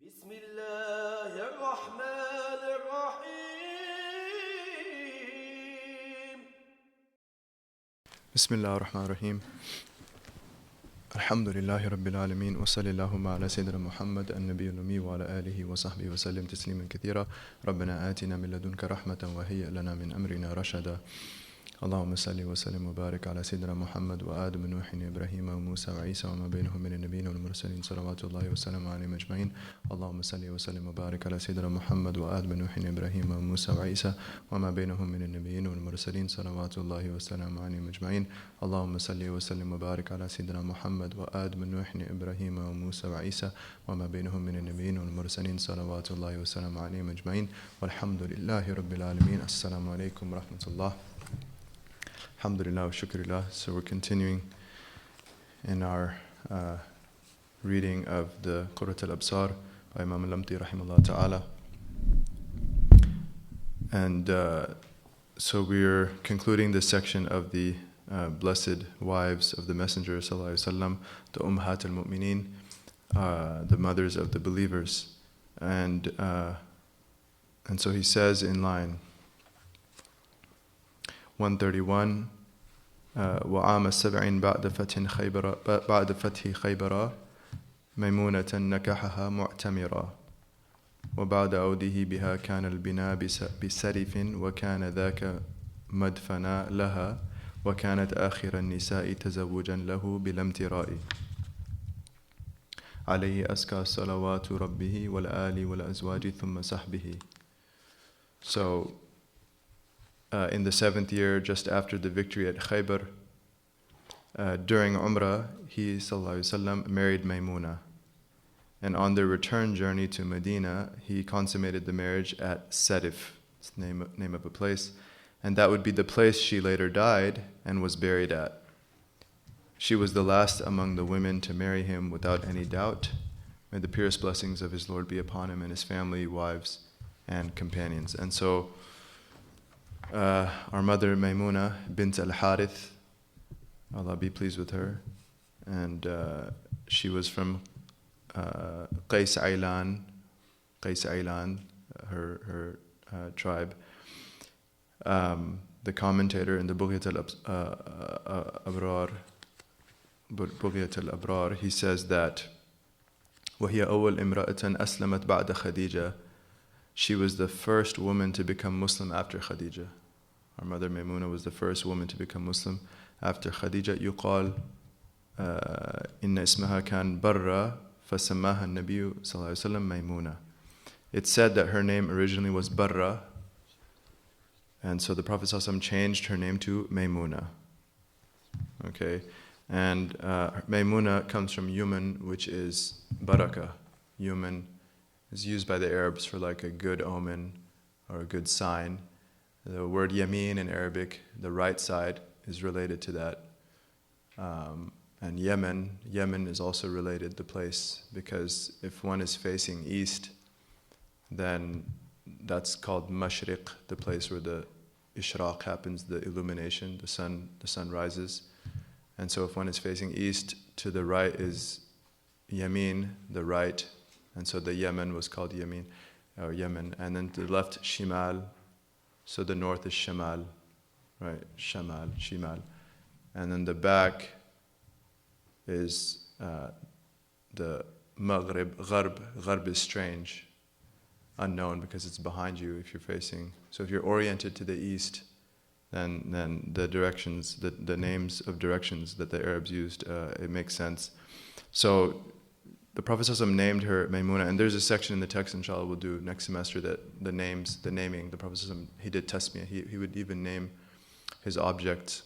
بسم الله الرحمن الرحيم بسم الله الرحمن الرحيم الحمد لله رب العالمين وصلى اللهم على سيدنا محمد النبي الأمي وعلى آله وصحبه وسلم تسليما كثيرا ربنا آتنا من لدنك رحمة وهيئ لنا من أمرنا رشدا اللهم صل وسلم وبارك على سيدنا محمد وآدم ونوح وإبراهيم وموسى وعيسى وما بينهم من النبيين والمرسلين صلوات الله وسلامه عليهم أجمعين اللهم صل وسلم وبارك على سيدنا محمد وآدم ونوح وإبراهيم وموسى وعيسى وما بينهم من النبيين والمرسلين صلوات الله وسلامه عليهم أجمعين اللهم صل وسلم وبارك على سيدنا محمد وآدم ونوح وإبراهيم وموسى وعيسى وما بينهم من النبيين والمرسلين صلوات الله وسلامه عليهم أجمعين والحمد لله رب العالمين السلام عليكم ورحمة الله. Alhamdulillah wa shukrillah. So we're continuing in our reading of the Qurrat al-Absar by Imam al-Lamti rahimahullah ta'ala. And so we're concluding this section of the blessed wives of the Messenger sallallahu alaihi wasallam, the Ummahat al-Mu'mineen, the mothers of the believers. And so he says in line 131 وعام السبع بعد فتح خيبر ميمونة نكحها معتمرا وبعد عوده بها كان البناء بسرف وكان ذاك مدفنا لها وكانت آخر النساء تزوجا له بلا امتراء عليه أزكى صلوات ربه والآل والأزواج ثم صحبه. So in the 7th year, just after the victory at Khaybar, during Umrah, he ﷺ married Maymuna. And on their return journey to Medina, he consummated the marriage at Sadif, it's the name of a place. And that would be the place she later died and was buried at. She was the last among the women to marry him without any doubt. May the purest blessings of his Lord be upon him and his family, wives, and companions. And so, our mother Maymuna, Bint Al-Haarith, Allah be pleased with her, and she was from Qais Aylan, her tribe. The commentator in the Bughyat al-Abrar, he says that وهي أول امرأة أسلمت بعد خديجة. She was the first woman to become Muslim after Khadija. Our mother Maymuna was the first woman to become Muslim after Khadija. يقال إن اسمها كان برا فسماها النبي صلى الله عليه وسلم ميمونة. It's said that her name originally was Barra, and so the Prophet ﷺ changed her name to Maymuna. Okay, and Maymuna comes from Yuman, which is Baraka. Yuman is used by the Arabs for like a good omen or a good sign. The word Yameen in Arabic, the right side, is related to that. And Yemen is also related, the place, because if one is facing east, then that's called Mashriq, the place where the Ishraq happens, the illumination, the sun rises. And so if one is facing east, to the right is Yameen, the right. And so the Yemen was called Yemen. And then to the left, Shimal. So the north is Shamal, right? Shimal. And then the back is the Maghrib, Gharb. Gharb is strange, unknown, because it's behind you if you're facing. So if you're oriented to the east, then the directions, the names of directions that the Arabs used, it makes sense. So the Prophet ﷺ named her Maymuna, and there's a section in the text, inshallah, we'll do next semester, that the naming, the Prophet ﷺ, he did tasmiyah, he would even name his objects,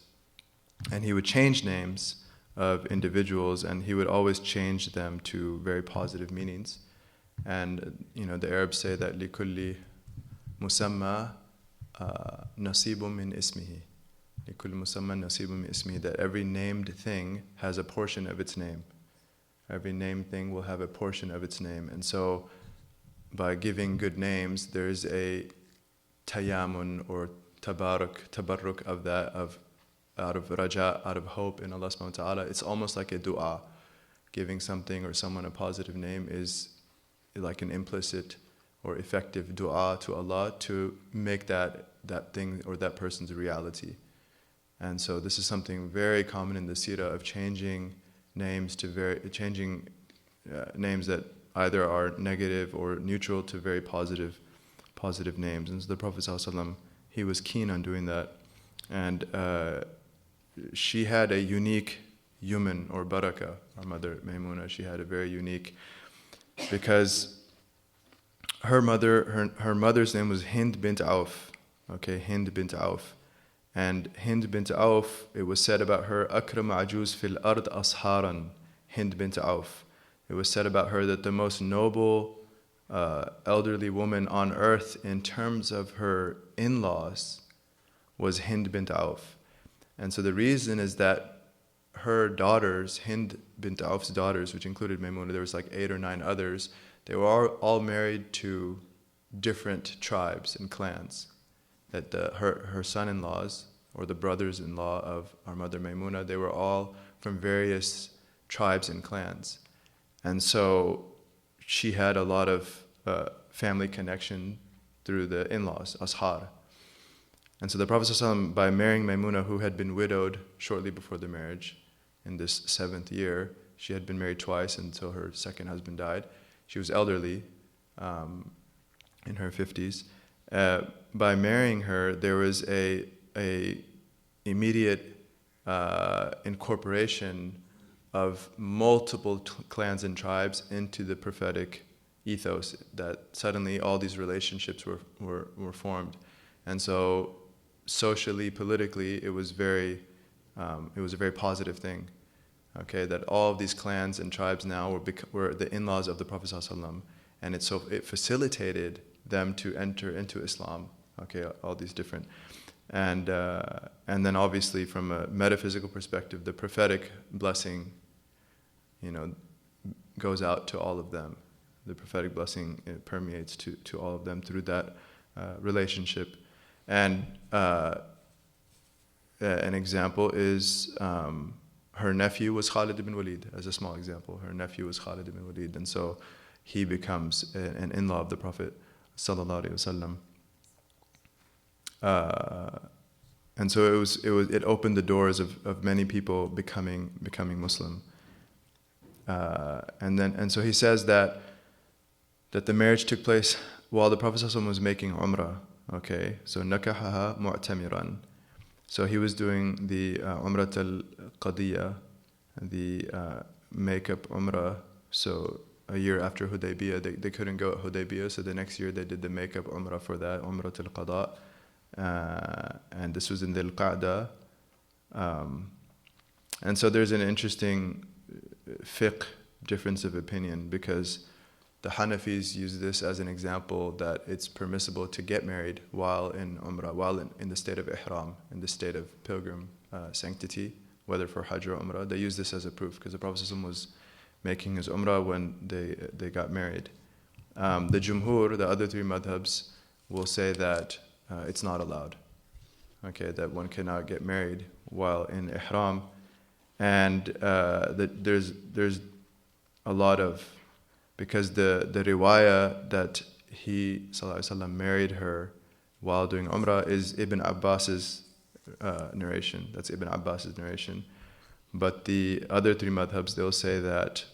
and he would change names of individuals, and he would always change them to very positive meanings. And, the Arabs say that لِكُلِّ مُسَمَّى نَصِيبٌ مِّنْ إِسْمِهِ لِكُلِّ مُسَمَّى نَصِيبٌ مِّنْ إِسْمِهِ, that every named thing has a portion of its name. Every named thing will have a portion of its name. And so by giving good names, there's a tayamun or tabarruk of that, out of raja, out of hope in Allah subhanahu wa ta'ala. It's almost like a dua. Giving something or someone a positive name is like an implicit or effective dua to Allah to make that thing or that person's a reality. And so this is something very common in the seerah of changing names to names that either are negative or neutral to very positive names. And so the Prophet ﷺ, he was keen on doing that. And she had a unique human or barakah, our mother Maymuna. She had a very unique, because her mother's name was Hind bint Auf. Okay, Hind bint Auf. And Hind bint Auf, it was said about her, Akram ajuz fil ard asharan, Hind bint Auf. It was said about her that the most noble elderly woman on earth in terms of her in-laws was Hind bint Auf. And so the reason is that her daughters, Hind bint Auf's daughters, which included Maymuna, there was like 8 or 9 others, they were all married to different tribes and clans. That her son-in-laws, or the brothers-in-law of our mother Maymuna, they were all from various tribes and clans. And so she had a lot of family connection through the in-laws, ashar. And so the Prophet ﷺ, by marrying Maymuna, who had been widowed shortly before the marriage, in this 7th year, she had been married twice until her second husband died. She was elderly, in her 50s. By marrying her, there was a immediate incorporation of multiple clans and tribes into the prophetic ethos, that suddenly all these relationships were formed. And so socially, politically, it was a very positive thing. Okay, that all of these clans and tribes now were the in-laws of the Prophet ﷺ, and it facilitated them to enter into Islam. Okay, all these different, and then obviously from a metaphysical perspective, the prophetic blessing, goes out to all of them. The prophetic blessing, it permeates to all of them through that relationship. And an example is her nephew was Khalid ibn Walid, as a small example. Her nephew was Khalid ibn Walid, and so he becomes an in-law of the Prophet sallallahu alaihi wasallam. And so it opened the doors of many people becoming Muslim. And so he says that the marriage took place while the Prophet ﷺ was making Umrah. Okay, so nakahaha mu'tamiran. So he was doing the Umrah al-Qadiyya, the makeup Umrah. So a year after Hudaybiyah, they couldn't go at Hudaybiyah, so the next year they did the makeup Umrah for that, Umrah al-Qada. And this was in the Al-Qa'dah. And so there's an interesting fiqh difference of opinion, because the Hanafis use this as an example that it's permissible to get married while in Umrah, while in the state of Ihram, in the state of pilgrim sanctity, whether for Hajj or Umrah. They use this as a proof, because the Prophet ﷺ was making his Umrah when they got married. The Jumhur, the other 3 madhabs, will say that it's not allowed. Okay, that one cannot get married while in Ihram. And there's a lot of, because the riwayah that he sallallahu alaihi wasallam married her while doing Umrah is Ibn Abbas's narration. That's Ibn Abbas's narration. But the other 3 madhabs, they'll say that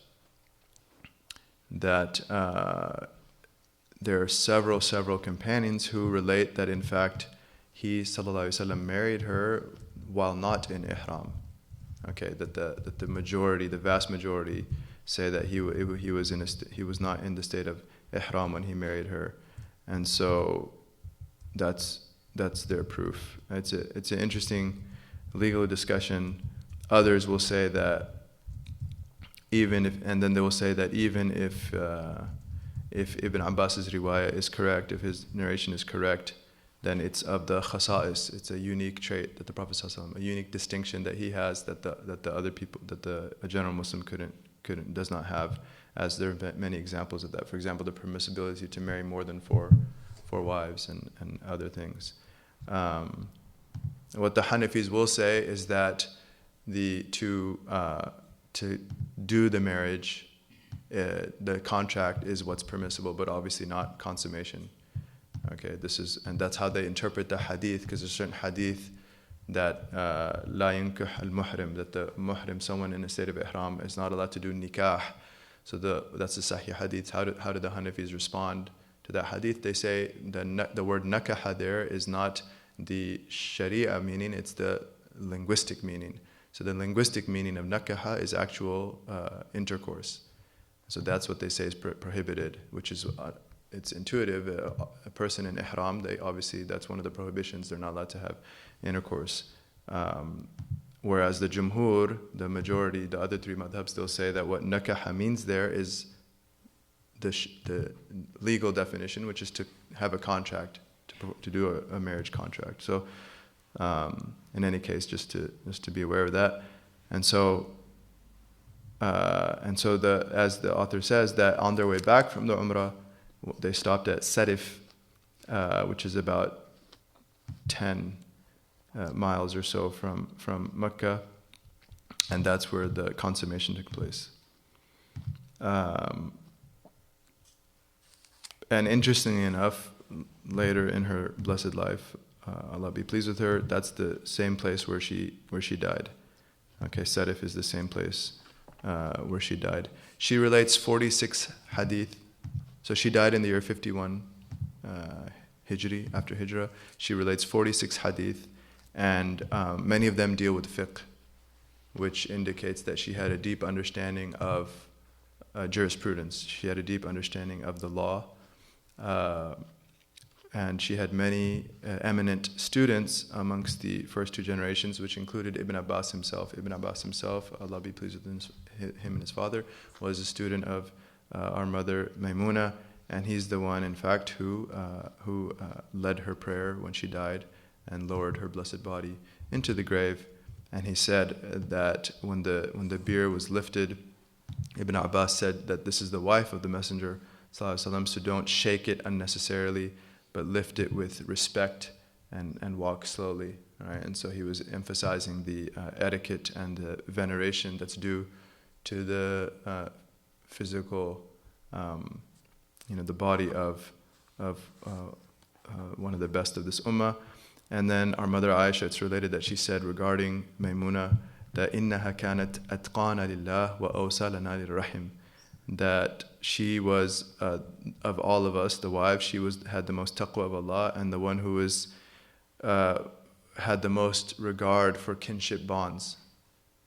there are several companions who relate that in fact he sallallahu alaihi wasallam married her while not in Ihram. Okay, that the majority, the vast majority, say that he was not in the state of Ihram when he married her, and so that's their proof. It's an interesting legal discussion. Others will say that even if Ibn Abbas's riwayah is correct, if his narration is correct, then it's of the khasa'is. It's a unique trait that the Prophet ﷺ, a unique distinction that he has that the other people, a general Muslim does not have, as there are many examples of that. For example, the permissibility to marry more than four wives and other things. What the Hanafis will say is that to do the marriage the contract is what's permissible, but obviously not consummation. Okay, and that's how they interpret the hadith, because there's certain hadith that la yunkah al-muhrim, that the muhrim, someone in a state of ihram, is not allowed to do nikah. So that's the sahih hadith. How did the Hanafis respond to that hadith? They say the word nakaha there is not the sharia meaning, it's the linguistic meaning. So the linguistic meaning of nakaha is actual intercourse. So that's what they say is prohibited, which is it's intuitive. A person in ihram, obviously that's one of the prohibitions. They're not allowed to have intercourse. Whereas the jumhur, the majority, the other three madhabs still say that what nakaha means there is the legal definition, which is to have a contract, to do a marriage contract. So in any case, just to be aware of that. And so as the author says, that on their way back from the Umrah, they stopped at Sarif, which is about 10 miles or so from Mecca, and that's where the consummation took place. And interestingly enough, later in her blessed life, Allah be pleased with her, that's the same place where she died. Okay, Sarif is the same place where she died. She relates 46 hadith. So she died in the year 51 Hijri, after Hijrah. She relates 46 hadith, and many of them deal with fiqh, which indicates that she had a deep understanding of jurisprudence. She had a deep understanding of the law, and she had many eminent students amongst the first two generations, which included Ibn Abbas himself. Ibn Abbas himself, Allah be pleased with him and his father, was a student of our mother Maymuna, and he's the one, in fact, who led her prayer when she died and lowered her blessed body into the grave. And he said that when the bier was lifted, Ibn Abbas said that this is the wife of the Messenger ﷺ, so don't shake it unnecessarily, but lift it with respect and walk slowly. Right? And so he was emphasizing the etiquette and the veneration that's due to the physical, the body of one of the best of this ummah. And then our mother Aisha, it's related that she said regarding Maymuna that إِنَّهَا كَانَتْ أَتْقَانَ لِلَّهِ وَأَوْسَلَنَا لِلرَّحِمِ, that she was, of all of us, the wives, she had the most taqwa of Allah, and the one who had the most regard for kinship bonds,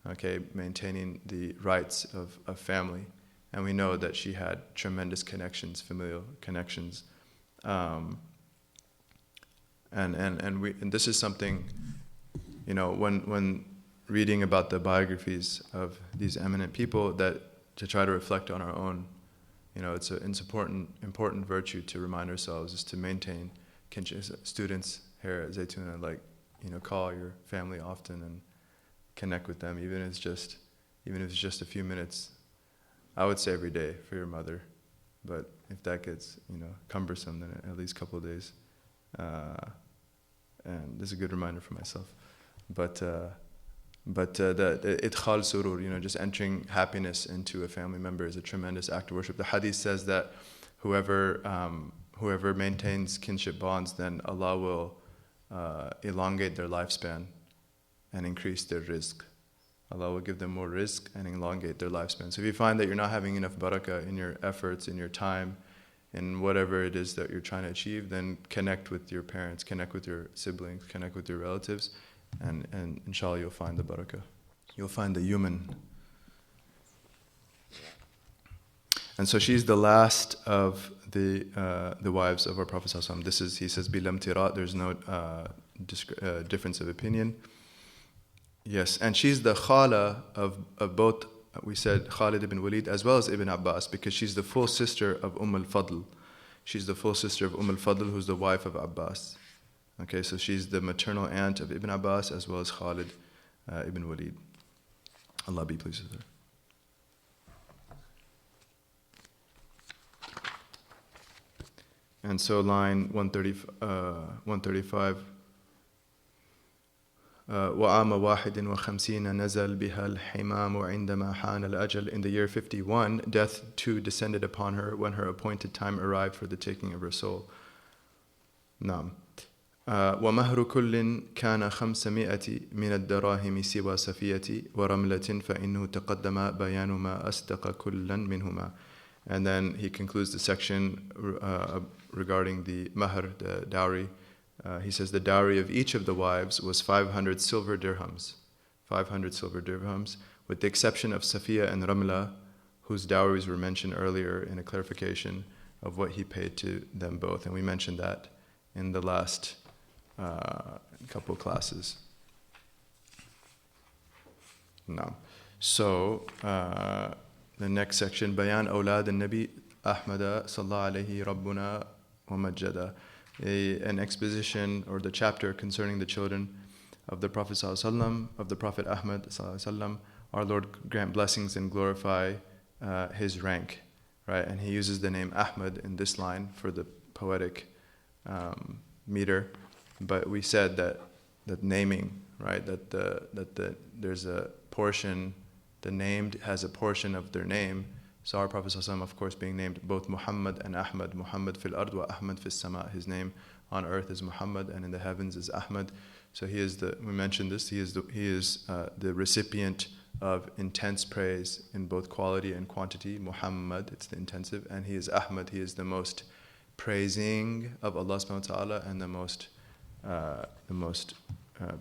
okay, maintaining the rights of family. And we know that she had tremendous connections, familial connections. And this is something, when reading about the biographies of these eminent people, that to try to reflect on our own, it's an important virtue to remind ourselves, is to maintain kinship. Students here at Zaytuna, call your family often and connect with them, even if it's just a few minutes. I would say every day for your mother, but if that gets cumbersome, then at least a couple of days. And this is a good reminder for myself. But the idkhal surur, just entering happiness into a family member, is a tremendous act of worship. The hadith says that whoever maintains kinship bonds, then Allah will elongate their lifespan and increase their rizq. Allah will give them more rizq and elongate their lifespan. So if you find that you're not having enough barakah in your efforts, in your time, in whatever it is that you're trying to achieve, then connect with your parents, connect with your siblings, connect with your relatives, and inshallah you'll find the barakah. You'll find the human. And so she's the last of the wives of our Prophet ﷺ. This is, he says, bilam tirat, there's no difference of opinion. Yes, and she's the khala of both, we said Khalid ibn Walid as well as Ibn Abbas, because she's the full sister of al-Fadl. She's the full sister of al-Fadl, who's the wife of Abbas. Okay, so she's the maternal aunt of Ibn Abbas as well as Khalid ibn Walid. Allah be pleased with her. And so line 135, وعام 51 نزل بها الحمام عندما حان الأجل. In the year 51, death too descended upon her when her appointed time arrived for the taking of her soul. نعم. ومهر كل كان 500 من الدراهم سوى صفية ورملة فإنه تقدم بيان ما أصدق كلا منهما. And then he concludes the section regarding the mahr, the dowry. He says the dowry of each of the wives was 500 silver dirhams. 500 silver dirhams, with the exception of Safiya and Ramla, whose dowries were mentioned earlier in a clarification of what he paid to them both. And we mentioned that in the last couple classes. Now, so the next section, Bayan Awlad al-Nabi Ahmad sallallahu alayhi rabbuna wa majjada. An exposition or the chapter concerning the children of the Prophet sallallahu of the Prophet Ahmad sallallahu. Our Lord grant blessings and glorify his rank, right? And he uses the name Ahmad in this line for the poetic meter. But we said that naming, right? That there's a portion, the named has a portion of their name. So our Prophet ﷺ, of course, being named both Muhammad and Ahmad. Muhammad fil ard wa Ahmad fil sama. His name on earth is Muhammad, and in the heavens is Ahmad. So he is we mentioned this. He is the recipient of intense praise in both quality and quantity. Muhammad, it's the intensive, and he is Ahmad. He is the most praising of Allah subhanahu wa taala and the most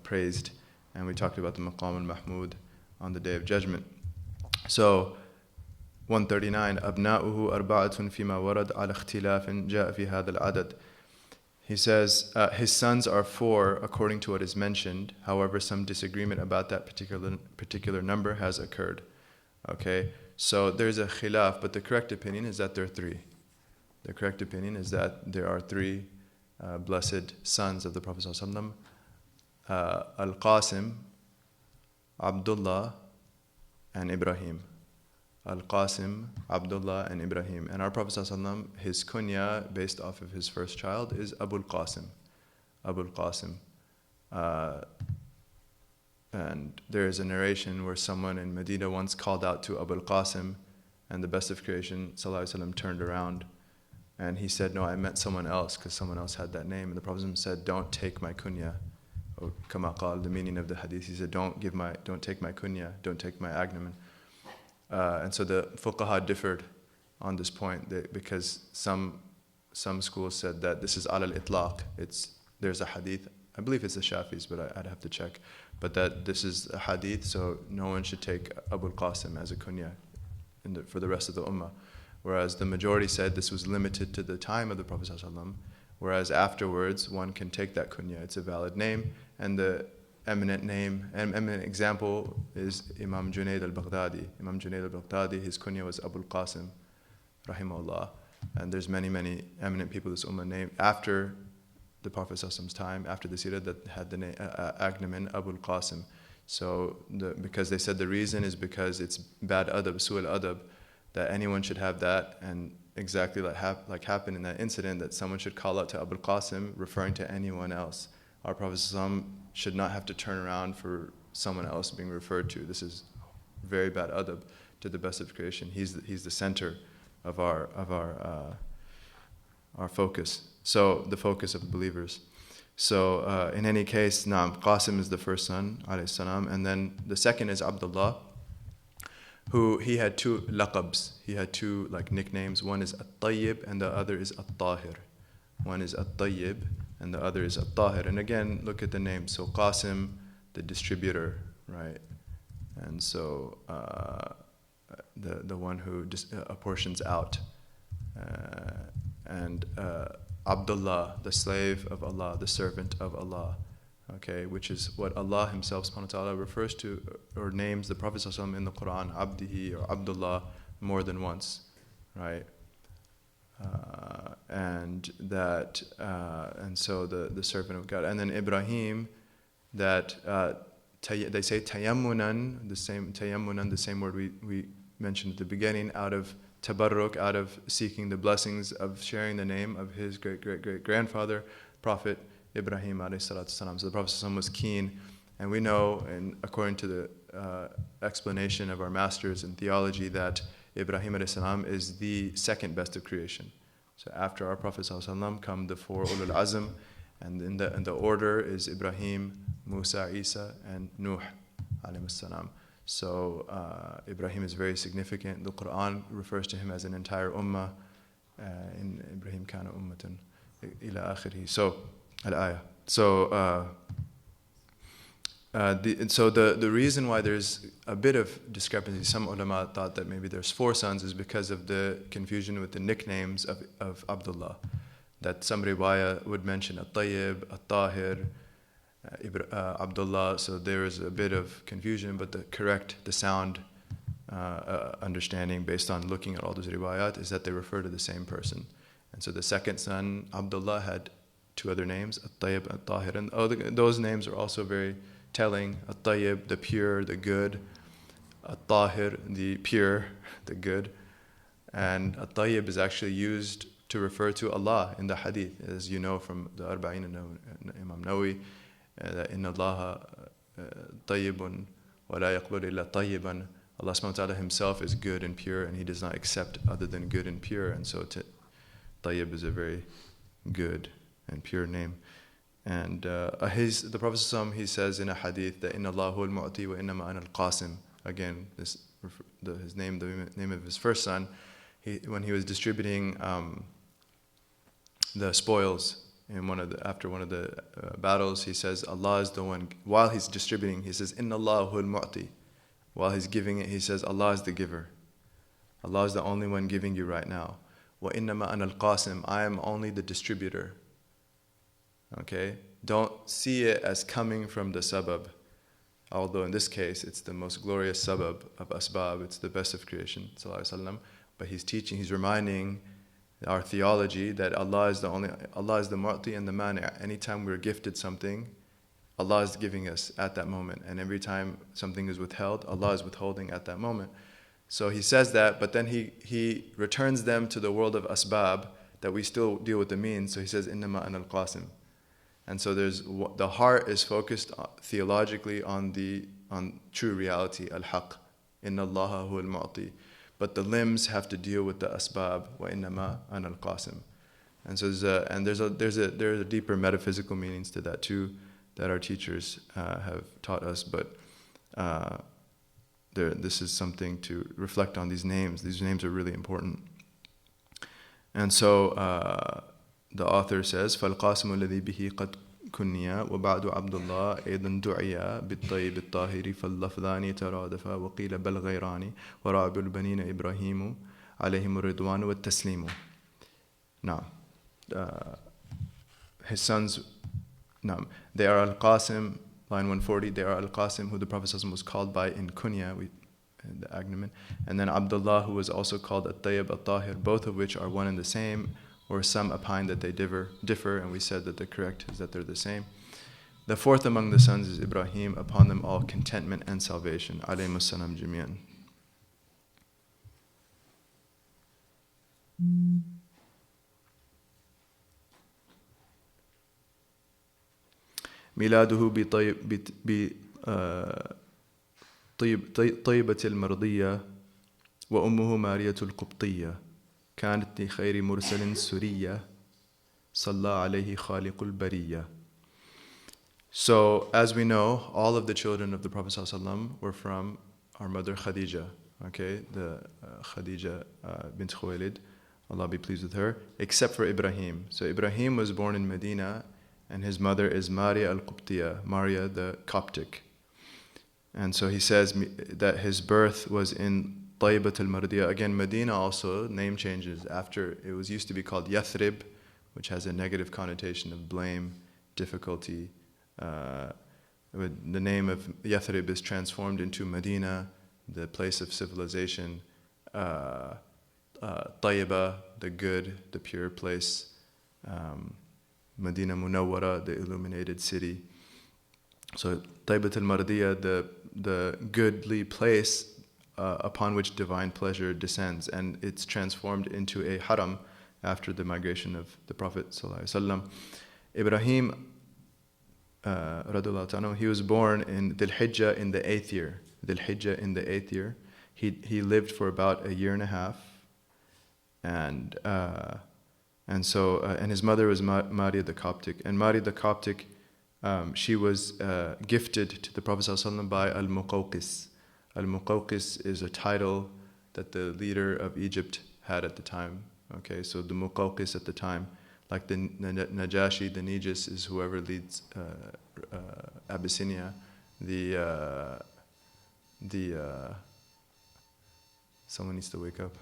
praised. And we talked about the Maqam al-Mahmud on the Day of Judgment. So 139 أبناؤه أربعة فيما ورد على اختلاف جاء في هذا العدد. He says his sons are 4 according to what is mentioned. However, some disagreement about that particular number has occurred. Okay, so there's a khilaf, but the correct opinion is that there are 3. The correct opinion is that there are 3 blessed sons of the Prophet ﷺ, Al-Qasim, Abdullah, and Ibrahim. Al-Qasim, Abdullah, and Ibrahim. And our Prophet ﷺ, his kunya, based off of his first child, is Abul Qasim. Abul Qasim. And there is a narration where someone in Medina once called out to Abul Qasim, and the best of creation, ﷺ, turned around. And he said, no, I meant someone else, because someone else had that name. And the Prophet said, don't take my kunya. Or kama qal, the meaning of the hadith. He said, don't take my kunya, don't take my agnomen. And so the fuqaha differed on this point because some schools said that this is al itlaq. There's a hadith, I believe it's the Shafis, but I'd have to check. But that this is a hadith, so no one should take Abul Qasim as a kunya for the rest of the ummah. Whereas the majority said this was limited to the time of the Prophet ﷺ, whereas afterwards one can take that kunya. It's a valid name, and the eminent example is Imam Junayd al-Baghdadi. Imam Junayd al-Baghdadi, his kunya was Abul Qasim, rahimahullah. And there's many, many eminent people this ummah named after the Prophet ﷺ's time, after the seerah, that had the name agnomen Abul Qasim. So because they said the reason is because it's bad adab, su'al adab, that anyone should have that, and exactly like happened in that incident, that someone should call out to Abul Qasim referring to anyone else. Our Prophet ﷺ should not have to turn around for someone else being referred to. This is very bad adab to the best of creation. He's the center of our focus. So the focus of believers. So in any case, Qasim is the first son, alayhi salam, and then the second is Abdullah, who he had 2 laqabs. He had 2 nicknames. One is At-Tayyib and the other is At-Tahir. One is At-Tayyib and the other is At-Tahir. And again, look at the name. So Qasim, the distributor, right? And so the one who apportions out. And Abdullah, the slave of Allah, the servant of Allah. Okay, which is what Allah Himself subhanahu wa ta'ala refers to or names the Prophet ﷺ in the Quran, Abdihi or Abdullah, more than once, right? And so the servant of God. And then Ibrahim, that they say tayammunan, the same word we mentioned at the beginning, out of tabarruk, out of seeking the blessings of sharing the name of his great grandfather, Prophet Ibrahim a.s. So the Prophet was keen And we know, and according to the explanation of our masters in theology, that Ibrahim AS is the second best of creation. So after our Prophet ﷺ come the four Ulul Azm, and in the order is Ibrahim, Musa, Isa, and Nuh alayhi salam. So Ibrahim is very significant. The Quran refers to him as an entire ummah. In Ibrahim kana ummatan ila akhirih. So al-ayah. So the reason why there's a bit of discrepancy, some ulama thought that maybe there's four sons, is because of the confusion with the nicknames of Abdullah. That some riwayah would mention At-Tayyib, At-Tahir, Abdullah. So there is a bit of confusion, but the sound understanding based on looking at all those riwayat is that they refer to the same person. And so the second son, Abdullah, had two other names, At-Tayyib, At-Tahir. And those names are also very telling. At-Tayyib, the pure, the good. At-Tahir, the pure, the good. And At-Tayyib is actually used to refer to Allah in the hadith, as you know from the Arba'in and Imam Nawawi, that Inna Allaha tayyibun wa la yaqbal illa tayyiban. Allah subhanahu wa ta'ala himself is good and pure, and he does not accept other than good and pure. And so Tayyib is a very good and pure name. And the Prophet ﷺ, he says in a hadith that Inna Allahu al-Mu'ti wa innama ana Al-Qasim. Again, the name of his first son, when he was distributing the spoils after one of the battles, he says Allah is the one. While he's distributing, he says Inna Allahu al-Mu'ti. While he's giving it, he says Allah is the giver. Allah is the only one giving you right now. Wa innama ana Al-Qasim. I am only the distributor. Okay? Don't see it as coming from the sabab. Although in this case, it's the most glorious sabab of asbab. It's the best of creation. But he's reminding our theology that Allah is the mu'ti and the mani'. Anytime we're gifted something, Allah is giving us at that moment. And every time something is withheld, Allah is withholding at that moment. So he says that, but then he returns them to the world of asbab, that we still deal with the means. So he says, Innama ana Al-Qasim. And so the heart is focused theologically on true reality, al-haq, inna Allaha huwa al-mu'ti. But the limbs have to deal with the asbab, wa innama ana Al-Qasim. And so there's a deeper metaphysical meanings to that too, that our teachers have taught us. But this is something to reflect on. These names are really important. And so the author says, فَالْقَاسِمُ الَّذِي بِهِ قَدْ كُنِّيَ وَبَعْدُ عَبْدُ اللَّهِ أَيْضًا دُعِيَ بِالطَّيِّبِ الطَّاهِرِ فَاللَّفْظَانِ تَرَادَفَا وَقِيلَ بَلْ غَيْرَانِ وَرَابِّ الْبَنِينَ إِبْرَاهِيمُ عَلَيْهِمُ الرِّضْوَانُ وَالتَّسْلِيمُ. Now, his sons, they are Al-Qasim, line 140, they are Al-Qasim, who the Prophet ﷺ was called by in kunya, the agnomen, and then Abdullah, who was also called At-Tayyib, At-Tahir, both of which are one and the same, or some opine that they differ, and we said that the correct is that they're the same. The fourth among the sons is Ibrahim, upon them all contentment and salvation. Alaykum as-salam jami'an. ميلاده بطيبة المرضية وأمه مارية القبطية كانت لخير مرسل سرية صلى عليه خالق البرية. So, as we know, all of the children of the Prophet ﷺ were from our mother Khadija, okay, the Khadija Bint Khuwaylid, Allah be pleased with her, except for Ibrahim. So Ibrahim was born in Medina, and his mother is Maryam Maryam the Coptic. And so he says that his birth was in Tayyibat al-Mardiya. Again, Medina also, name changes. After, it was used to be called Yathrib, which has a negative connotation of blame, difficulty. The name of Yathrib is transformed into Medina, the place of civilization. Tayyiba, the good, the pure place. Medina Munawwara, the illuminated city. So Tayyibat al-Mardiya, the goodly place upon which divine pleasure descends, and it's transformed into a haram after the migration of the Prophet ﷺ. Ibrahim radiallahu ta'ala, he was born in Dhul Hijjah in the 8th year. Dhul Hijjah in the 8th year. He lived for about a year and a half. And his mother was Maryam the Coptic. And Maryam the Coptic, she was gifted to the Prophet ﷺ by Al-Muqawqis. Al-Muqawqis is a title that the leader of Egypt had at the time. Okay, so the Muqawqis at the time, like the Najashi, the Negus is whoever leads Abyssinia. Someone needs to wake up.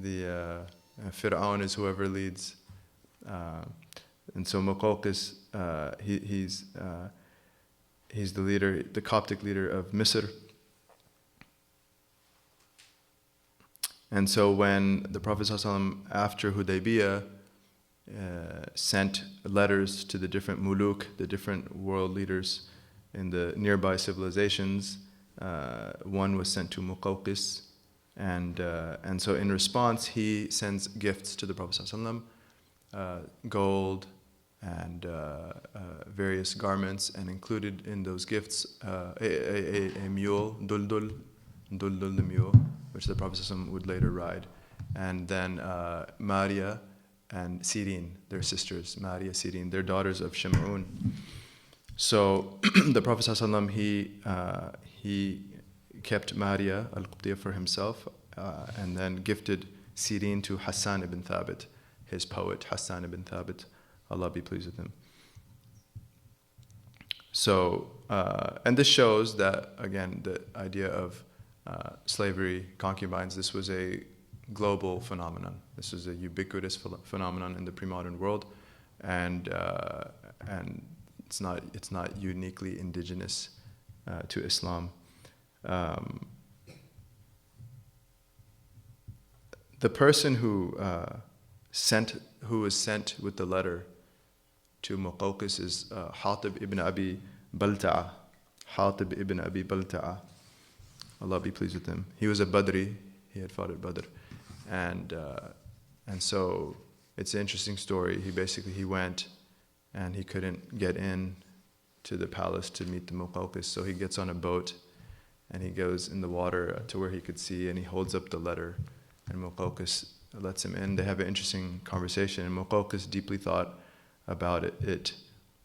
The Fir'aun is whoever leads. And so Muqawqis, he's the leader, the Coptic leader of Misr. And so when the Prophet ﷺ, after Hudaybiyah, sent letters to the different muluk, the different world leaders in the nearby civilizations, one was sent to Muqawqis, and so in response he sends gifts to the Prophet ﷺ, gold and various garments, and included in those gifts a mule, Duldul the mule, which the Prophet ﷺ would later ride, and then Maria and Sirin, their sisters, Maria, Sirin, they're daughters of Shim'un. So the Prophet ﷺ, he kept Maria al-Qibtiyya for himself, and then gifted Sirin to Hassan ibn Thabit, his poet, Hassan ibn Thabit, Allah be pleased with him. So, and this shows that, again, the idea of slavery, concubines, this was a global phenomenon. This was a ubiquitous phenomenon in the pre-modern world, and it's not uniquely indigenous to Islam. The person who was sent with the letter to Muqawqis is Hatib Ibn Abi Balta'a. Hatib Ibn Abi Balta'a. Allah be pleased with him. He was a Badri. He had fought at Badr. And so it's an interesting story. He went and he couldn't get in to the palace to meet the Muqawqis. So he gets on a boat and he goes in the water to where he could see, and he holds up the letter, and Muqawqis lets him in. They have an interesting conversation, and Muqawqis deeply thought about it.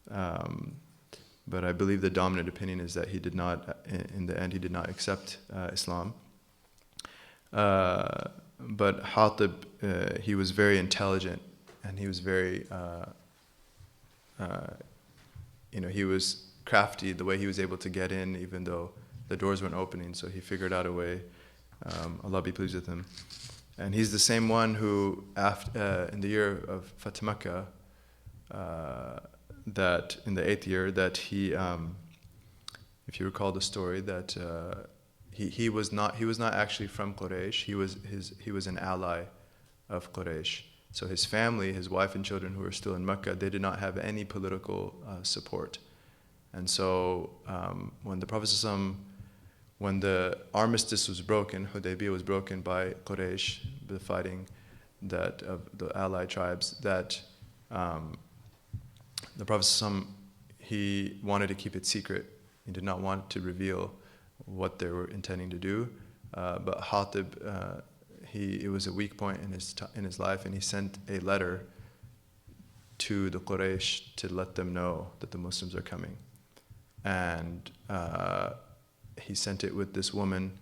But I believe the dominant opinion is that he did not, in the end, he did not accept Islam. But Hatib, he was very intelligent, and he was very, he was crafty the way he was able to get in, even though the doors weren't opening. So he figured out a way. Allah be pleased with him. And he's the same one who, in the year of Fath Makkah, that in the 8th year, that he, if you recall the story, that he was not actually from Quraysh. He was an ally of Quraysh. So his family, his wife and children who were still in Mecca, they did not have any political support. And so when the Prophet ﷺ, when the armistice was broken, Hudaybiyah was broken by Quraysh, the fighting that of the allied tribes, that the Prophet ﷺ, he wanted to keep it secret. He did not want to reveal what they were intending to do. But Hatib, it was a weak point in his life, and he sent a letter to the Quraysh to let them know that the Muslims are coming. And he sent it with this woman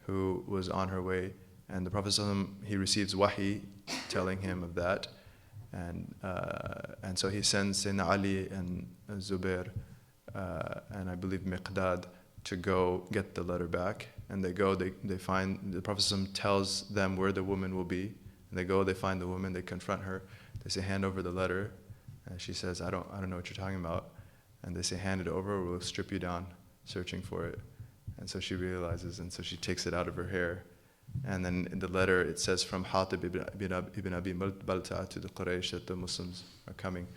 who was on her way, and the Prophet ﷺ, he receives wahi telling him of that, and so he sends Sayyidina Ali and Zubair and I believe Miqdad to go get the letter back. And they go, they find, the Prophet ﷺ tells them where the woman will be, and they go, they find the woman, they confront her, they say, hand over the letter, and she says, I don't know what you're talking about. And they say, hand it over or we'll strip you down searching for it. And so she realizes, and so she takes it out of her hair. And then in the letter it says from Hatib Ibn Abi Balta'a to the Quraysh that the Muslims are coming.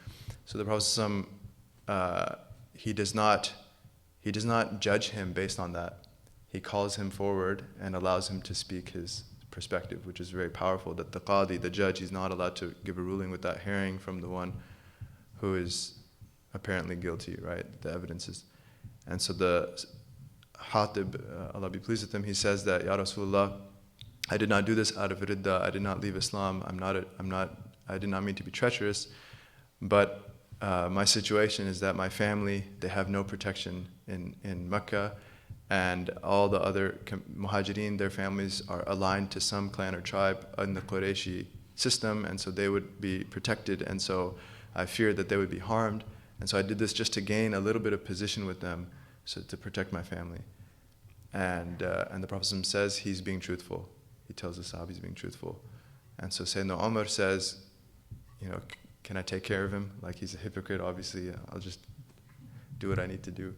So the Prophet ﷺ, he does not judge him based on that. He calls him forward and allows him to speak his perspective, which is very powerful, that the qadi, the judge, he's not allowed to give a ruling without hearing from the one who apparently guilty, right? The evidence is. And so the Hatib, Allah be pleased with him, he says that, Ya Rasulullah, I did not do this out of ridda, I did not leave Islam, I did not mean to be treacherous, but my situation is that my family, they have no protection in Mecca, and all the other muhajirin, their families are aligned to some clan or tribe in the Qurayshi system, and so they would be protected, and so I feared that they would be harmed, and so I did this just to gain a little bit of position with them, so to protect my family. And the Prophet says he's being truthful. He tells the Sahabi he's being truthful. And so Sayyidina Umar says, can I take care of him? Like, he's a hypocrite, obviously, I'll just do what I need to do.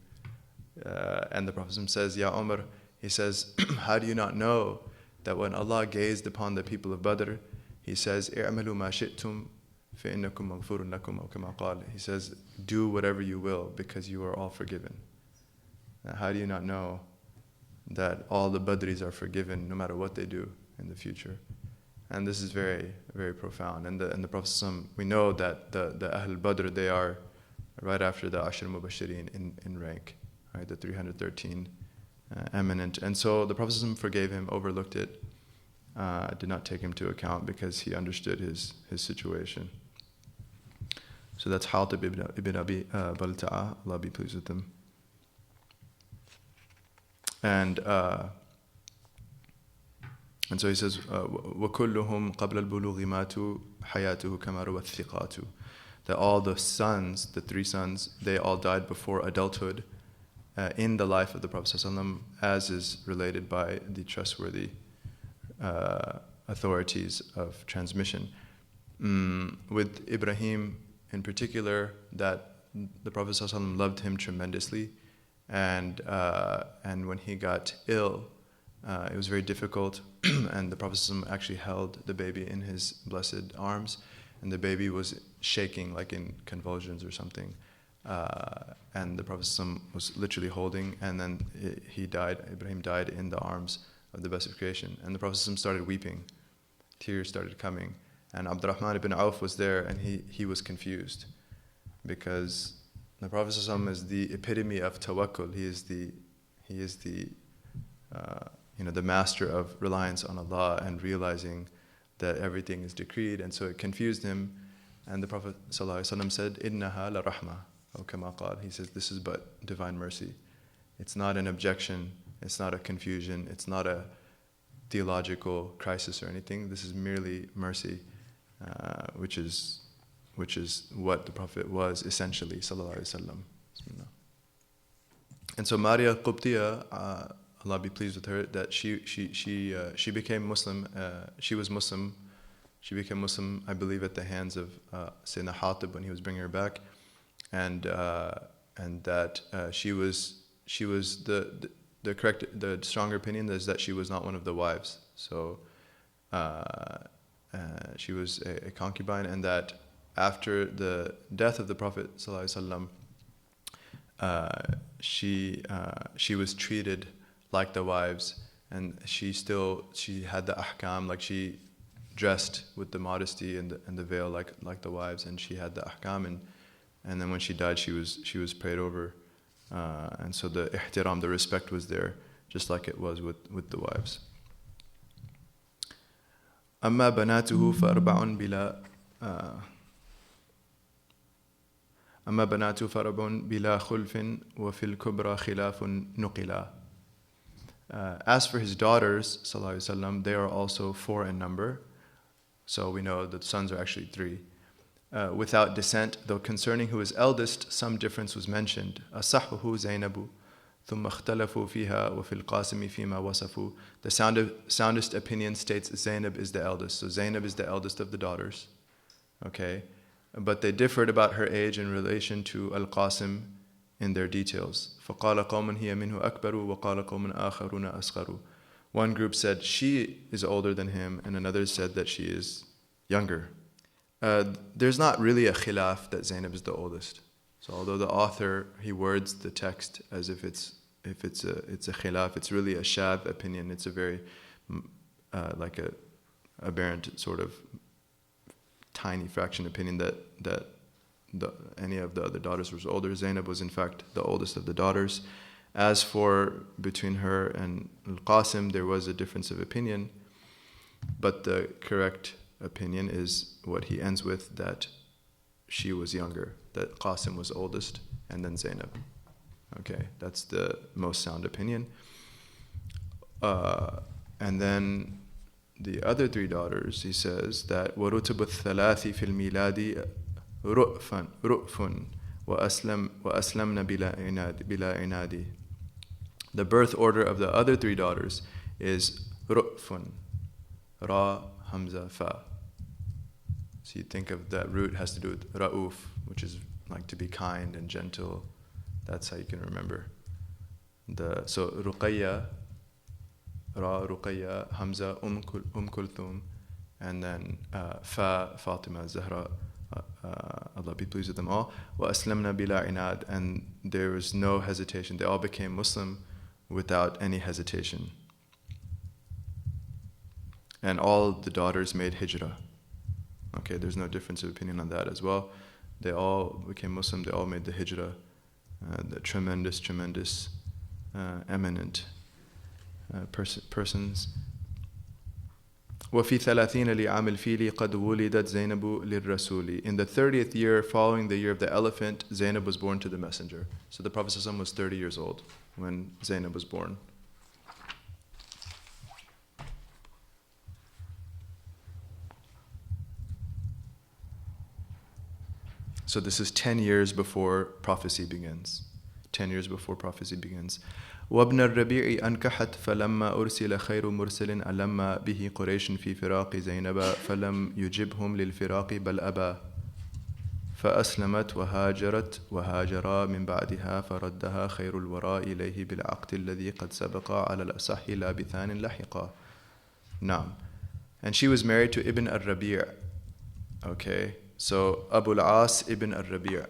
And the Prophet says, Ya Umar, he says, how do you not know that when Allah gazed upon the people of Badr, he says, اعملوا ما شئتم فإنكم مغفور لكم أو كما قال. He says, do whatever you will because you are all forgiven. Now, how do you not know that all the Badris are forgiven no matter what they do in the future? And this is very, very profound. And the Prophet, we know that the Ahl Badr, they are right after the Ashar Mubashirin in rank, right? The 313 eminent. And so the Prophet forgave him, overlooked it, did not take him to account because he understood his situation. So that's Hatib Ibn Abi Balta'a, Allah be pleased with him. And so he says, وَكُلُّهُمْ قَبْلَ الْبُلُوغِ مَاتُوا حَيَاتُهُ كَمَا رَوَى الثِّقَاتُ. That all the sons, the three sons, they all died before adulthood in the life of the Prophet ﷺ, as is related by the trustworthy authorities of transmission. With Ibrahim in particular, that the Prophet ﷺ loved him tremendously, and when he got ill, it was very difficult, and the Prophet ﷺ actually held the baby in his blessed arms, and the baby was shaking like in convulsions or something, and the Prophet ﷺ was literally holding, and then he died. Ibrahim died in the arms of the best of creation, and the Prophet ﷺ started weeping. Tears started coming, and Abdurrahman ibn Auf was there, and he was confused, because the Prophet ﷺ is the epitome of tawakkul. He is the the master of reliance on Allah and realizing that everything is decreed, and so it confused him. And the Prophet ﷺ said, "Innaha la rahma," or kama qal. He says, "This is but divine mercy. It's not an objection. It's not a confusion. It's not a theological crisis or anything. This is merely mercy, which is what the Prophet was essentially, sallallahu alaihi wasallam." And so Maryam the Coptic RAA, Allah be pleased with her, that she became Muslim. She was Muslim. She became Muslim, I believe, at the hands of Sayyidina Hatib when he was bringing her back, and that she was the stronger opinion is that she was not one of the wives. So she was a concubine, and that after the death of the Prophet ﷺ, she was treated like the wives, and she had the ahkam, like she dressed with the modesty and the veil like the wives, and she had the ahkam, and then when she died, she was prayed over, and so the ihtiram, the respect was there, just like it was with the wives. أما بناته فأربع بلا خلف وفي الكبرى خلاف نقلا. As for his daughters, sallallahu alaihi wasallam, they are also 4 in number. So we know that sons are actually 3. Without dissent, though concerning who is eldest, some difference was mentioned. أصحه زينب ثم اختلفوا فيها وفي القاسم فيما وصفوا. The soundest opinion states Zainab is the eldest. So Zainab is the eldest of the daughters. Okay? But they differed about her age in relation to Al-Qasim in their details. فَقَالَ قَوْمٌ هِيَ مِنْهُ أَكْبَرُ وَقَالَ قَوْمٌ آخَرُونَ أَصْغَرُ. One group said she is older than him, and another said that she is younger. There's not really a khilaf that Zainab is the oldest. So although the author, he words the text as if it's a khilaf, it's really a shadh opinion. It's a very like a aberrant sort of tiny fraction opinion that any of the other daughters was older. Zainab was in fact the oldest of the daughters. As for between her and Al-Qasim, there was a difference of opinion, but the correct opinion is what he ends with, that she was younger, that Qasim was oldest, and then Zainab. Okay, that's the most sound opinion. And then the other three daughters, he says that وَرُتُبُ الثَّلَاثِ فِي الْمِيلَادِ رُؤْفٌ وَأَسْلَمْنَ بِلَا عِنَادِ. The birth order of the other three daughters is رُؤْفٌ, Ra, Hamza, Fa. So you think of that root has to do with Ra'uf, which is like to be kind and gentle. That's how you can remember. So Ruqayyah, Ra, Ruqayyah, Hamza, Kulthum, and then Fa, Fatimah Al-Zahra, Allah be pleased with them all. وَأَسْلَمْنَا بِلَا عِنَادٍ. And there was no hesitation. They all became Muslim without any hesitation. And all the daughters made hijrah. Okay, there's no difference of opinion on that as well. They all became Muslim, they all made the hijrah. The tremendous, eminent persons. وفي 30 لعام الفيل قد ولدت زينب للرسول. In the 30th year following the year of the elephant, Zainab was born to the messenger. So the Prophet ﷺ was 30 years old when Zainab was born. So this is 10 years before prophecy begins. 10 years before prophecy begins. وابن الربيع أنكحت فلما أرسل خير مرسل ألم به قريش في فراق زينب فلم يجبهم للفراق بل أبى فأسلمت وهاجرا من بعدها فردها خير الوراء إليه بالعقد الذي قد سبق على الأصح لا بثان لحقا. نعم. And she was married to Ibn al-Rabi'. Okay. So Al-As Ibn Al-Rabi'.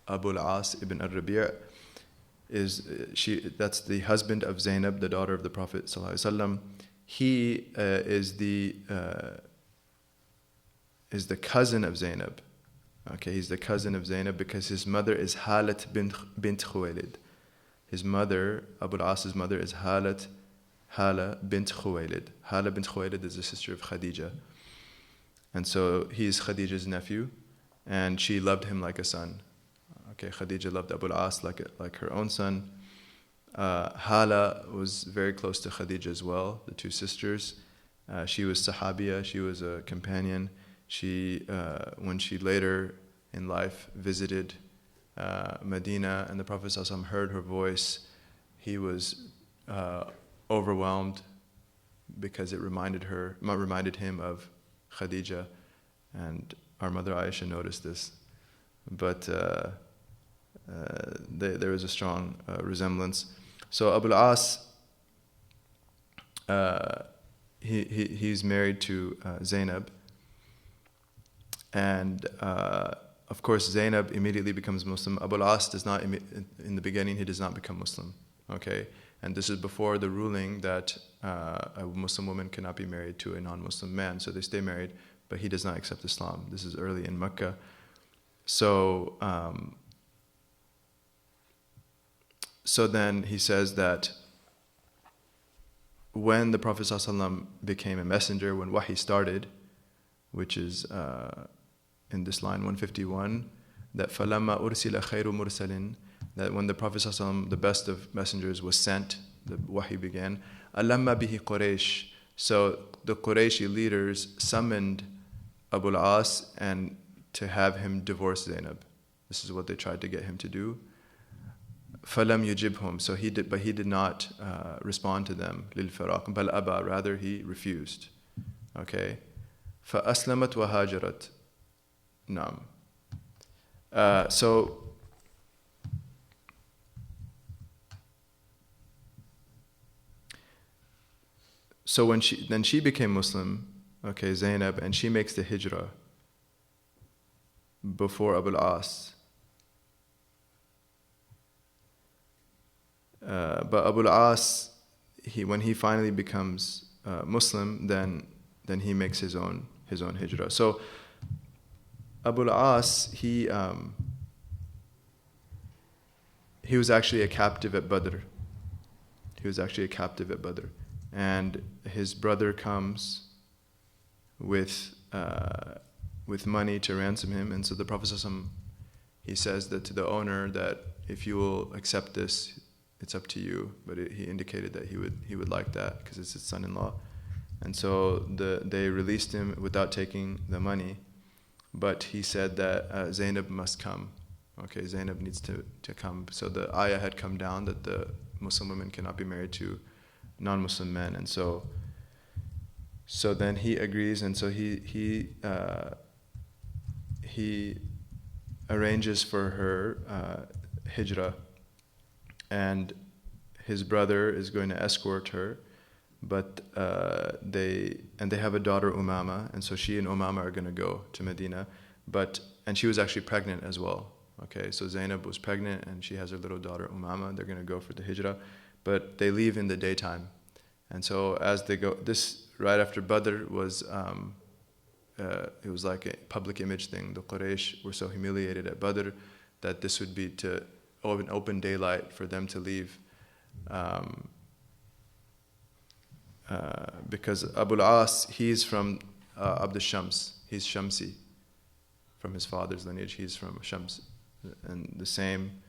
Al-As Ibn Al-Rabi' that's the husband of Zainab, the daughter of the Prophet ﷺ. He is the cousin of Zainab. Okay, he's the cousin of Zainab because his mother is Halat bint Khuwaylid. His mother, Al-As's mother, is Hala bint Khuwaylid. Hala bint Khuwaylid is the sister of Khadija. And so he is Khadija's nephew, and she loved him like a son. Okay, Khadija loved Al-As like her own son. Hala was very close to Khadija as well, the two sisters. She was Sahabiya, she was a companion. She, when she later in life visited Medina and the Prophet ﷺ heard her voice, he was overwhelmed because it reminded him of Khadija, and our mother Aisha noticed this. But there is a strong resemblance. So Al-As, he's married to Zainab, and of course Zainab immediately becomes Muslim. Al-As does not, in the beginning he does not become Muslim. Okay, and this is before the ruling that a Muslim woman cannot be married to a non-Muslim man, so they stay married, but he does not accept Islam. This is early in Mecca. So then he says that when the Prophet ﷺ became a messenger, when Wahi started, which is in this line 151, that فَلَمَّا أُرْسِلَ خَيْرُ مُرْسَلٍ, that when the Prophet ﷺ, the best of messengers, was sent, the Wahi began, أَلَمَّ بِهِ قُرَيْشٍ. So the Qurayshi leaders summoned Al-As and to have him divorce Zainab. This is what they tried to get him to do. فَلَمْ يُجِبْهُمْ. So he did not respond to them. لِلْفِرَاقِ بَلْ أَبَى. Rather, he refused. Okay. فَأَسْلَمَتْ وَهَاجَرَتْ. نعم. So when she became Muslim, okay, Zainab, and she makes the hijrah before Al-As. But Al-As, when he finally becomes Muslim, then he makes his own hijrah. So Al-As, he was actually a captive at Badr. And his brother comes with money to ransom him. And so the Prophet ﷺ, he says that to the owner that if you will accept this, it's up to you. But he indicated that he would like that because it's his son-in-law. And so they released him without taking the money. But he said that Zainab must come. Okay, Zainab needs to come. So the ayah had come down that the Muslim women cannot be married to non-Muslim men. And so then he agrees, and so he arranges for her hijrah, and his brother is going to escort her, but they have a daughter, Umama, and so she and Umama are going to go to Medina, and she was actually pregnant as well. Okay, so Zainab was pregnant and she has her little daughter Umama. They're going to go for the hijrah, but they leave in the daytime. And so as they go, this right after Badr was, it was like a public image thing. The Quraysh were so humiliated at Badr that this would be to open daylight for them to leave. Because Abu Al-As, he's from Abd al-Shams. He's Shamsi. From his father's lineage, he's from Shams. And the same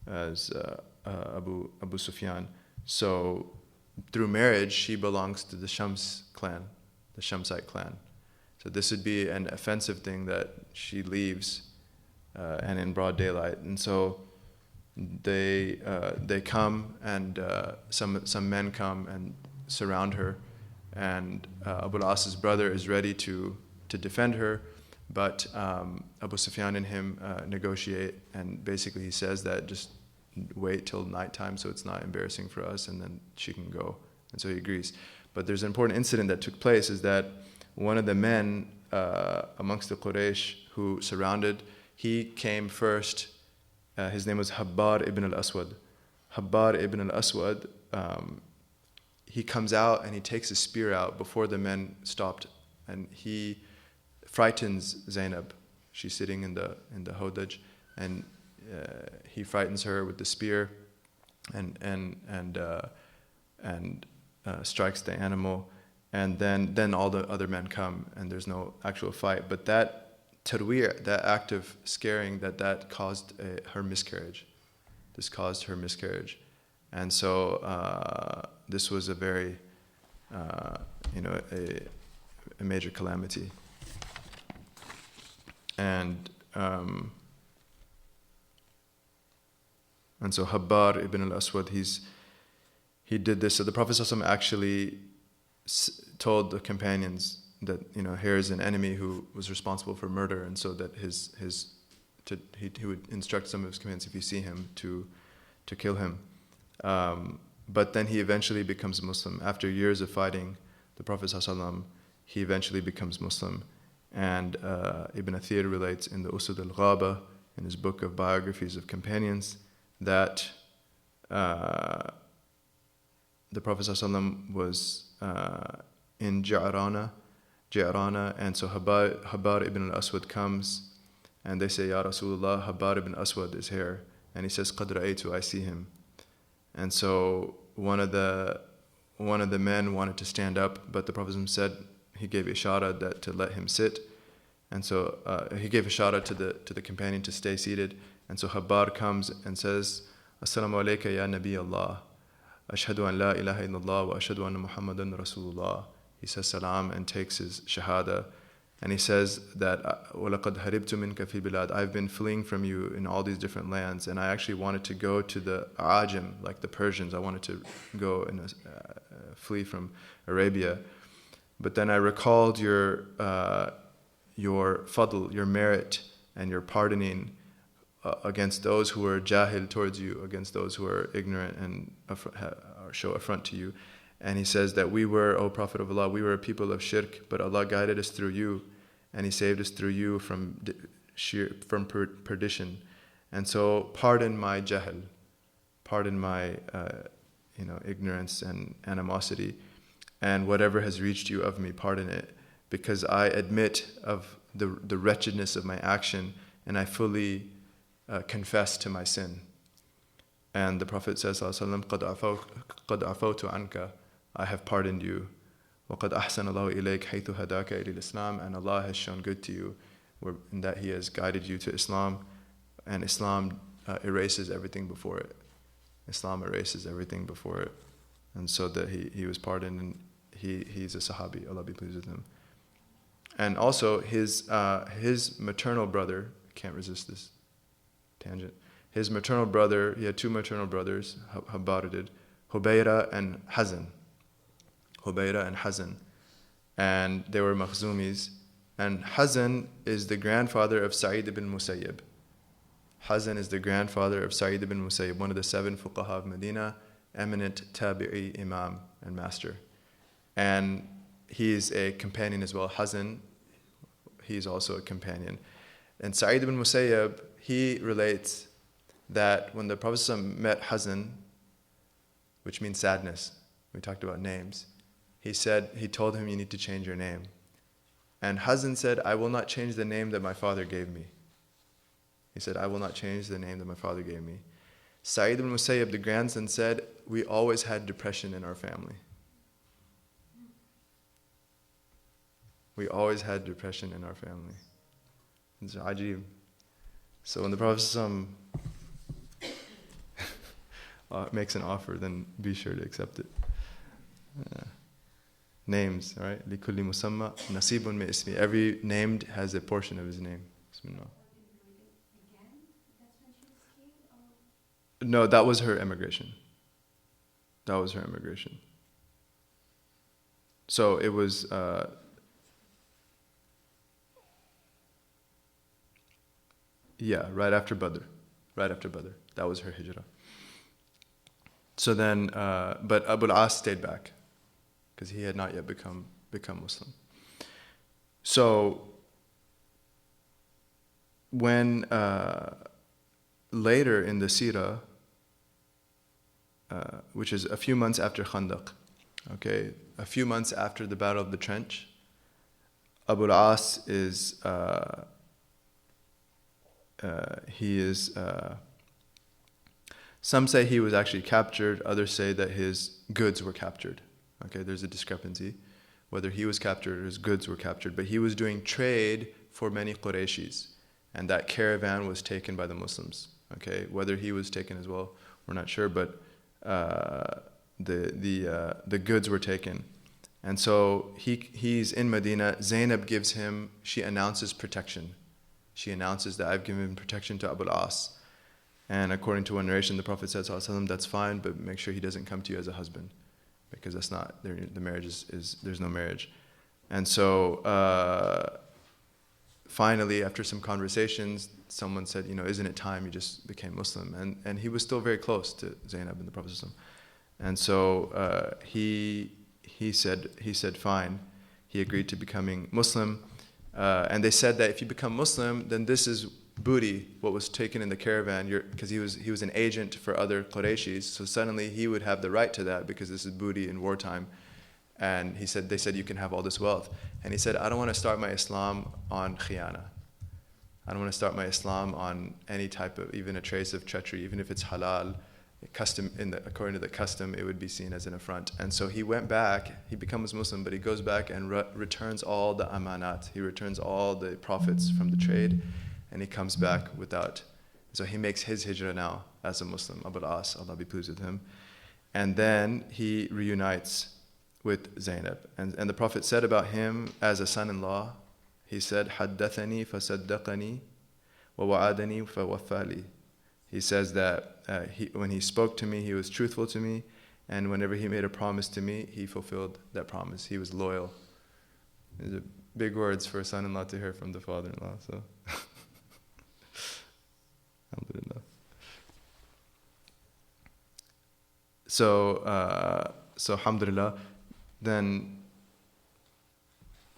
as Abu Sufyan. So through marriage, she belongs to the Shams clan, the Shamsite clan. So this would be an offensive thing that she leaves and in broad daylight. And so they come, and some men come and surround her, and Abu al-As's brother is ready to defend her. But Abu Sufyan and him negotiate, and basically he says that just wait till nighttime so it's not embarrassing for us, and then she can go. And so he agrees. But there's an important incident that took place, is that one of the men amongst the Quraysh who surrounded, he came first. His name was Habbar Ibn Al-Aswad. Habbar Ibn Al-Aswad, he comes out and he takes his spear out before the men stopped, and he frightens Zainab. She's sitting in the hodaj, and he frightens her with the spear, and strikes the animal, and then all the other men come, and there's no actual fight. But that tarwir, that act of scaring, that caused her miscarriage. This caused her miscarriage, and so this was a very a major calamity. And so Habbar Ibn Al-Aswad, he did this. So the Prophet ﷺ actually told the companions that here is an enemy who was responsible for murder, and so that he would instruct some of his companions, if you see him, to kill him. But then he eventually becomes Muslim. After years of fighting the Prophet ﷺ, he eventually becomes Muslim. And Ibn Athir relates in the Usud al-Ghaba, in his book of biographies of companions, that the Prophet ﷺ was in Ja'rana, and so Habbar Ibn Al-Aswad comes, and they say, Ya Rasulullah, Habbar Ibn Aswad is here. And he says, Qad ra'aytu, I see him. And so one of the men wanted to stand up, but the Prophet said, he gave ishara that to let him sit, and so he gave ishara to the companion to stay seated. And so Habbar comes and says, Asalaamu alayka ya Nabi Allah, ashhadu an la ilaha illallah wa ashhadu anna Muhammadan Rasulullah. He says salam and takes his shahada, and he says that وَلَقَدْ هَرِبْتُ مِنْكَ فِي بِلَادٍ, I've been fleeing from you in all these different lands, and I actually wanted to go to the Ajam, like the Persians. I wanted to go and flee from Arabia. But then I recalled your fadl, your merit, and your pardoning against those who are jahil towards you, against those who are ignorant and show affront to you. And he says that we were, O Prophet of Allah, we were a people of shirk, but Allah guided us through you, and He saved us through you from perdition. And so pardon my jahl, pardon my ignorance and animosity, and whatever has reached you of me, pardon it, because I admit of the wretchedness of my action, and I fully confess to my sin. And the Prophet says, قَدْ عَفَوْتُ عَنْكَ, I have pardoned you. وَقَدْ أَحْسَنَ اللَّهُ إِلَيْكَ حَيْثُ هَدَاكَ إِلَى الْإِسْلَامِ, and Allah has shown good to you in that He has guided you to Islam, and Islam erases everything before it. Islam erases everything before it. And so that he was pardoned, and he's a Sahabi, Allah be pleased with him. And also his maternal brother, can't resist this tangent, his maternal brother, he had two maternal brothers, Habbar did, Hubayra and Hazan. Hubayra and Hazan. And they were Makhzumis. And Hazan is the grandfather of Sa'id ibn Musayyib. Hazan is the grandfather of Sa'id ibn Musayyib, one of the 7 fuqaha of Medina, eminent tabi'i imam and master. And he is a companion as well. Hazan, he is also a companion. And Sa'id ibn Musayyib, he relates that when the Prophet ﷺ met Hazan, which means sadness, we talked about names, he told him, you need to change your name. And Hazan said, I will not change the name that my father gave me. He said, I will not change the name that my father gave me. Sa'id ibn Musayyib, the grandson, said, we always had depression in our family. We always had depression in our family. It's ajib. So when the Prophet makes an offer, then be sure to accept it. Names, right? لِكُلِّ مُسَمَّى نَصِيبٌ مِنْ اسْمِهِ. Every named has a portion of his name. Bismillah. No, that was her emigration. That was her emigration. So it was right after Badr. Right after Badr. That was her hijrah. So then, but Al-As stayed back because he had not yet become Muslim. So when later in the seerah, which is a few months after Khandaq, okay, a few months after the Battle of the Trench, Al-As is some say he was actually captured, others say that his goods were captured. Okay, there's a discrepancy whether he was captured or his goods were captured, but he was doing trade for many Qurayshis, and that caravan was taken by the Muslims. Okay, whether he was taken as well, we're not sure, but the goods were taken. And so he's in Medina. Zainab she announces protection. She announces that I've given protection to Al-As. And according to one narration, the Prophet said, that's fine, but make sure he doesn't come to you as a husband, because that's not, the marriage there's no marriage. And so finally, after some conversations, someone said, isn't it time you just became Muslim? And he was still very close to Zainab and the Prophet. And so he said fine. He agreed to becoming Muslim. And they said that if you become Muslim, then this is booty, what was taken in the caravan, because he was an agent for other Qurayshis, so suddenly he would have the right to that because this is booty in wartime. And they said you can have all this wealth. And he said, I don't want to start my Islam on khiyana. I don't want to start my Islam on any type of, even a trace of treachery, even if it's halal, according to the custom, it would be seen as an affront. And so he went back, he becomes Muslim, but he goes back and returns all the amanat. He returns all the profits from the trade, and he comes back without. So he makes his hijrah now as a Muslim, Al-As, Allah be pleased with him. And then he reunites with Zainab. And the Prophet said about him as a son-in-law, he said, حَدَّثَنِي فَصَدَّقَنِي وَوَعَدَنِي فَوَفَّى. He says that when he spoke to me, he was truthful to me, and whenever he made a promise to me, he fulfilled that promise. He was loyal. These are big words for a son-in-law to hear from the father-in-law. So, alhamdulillah. So alhamdulillah. Then,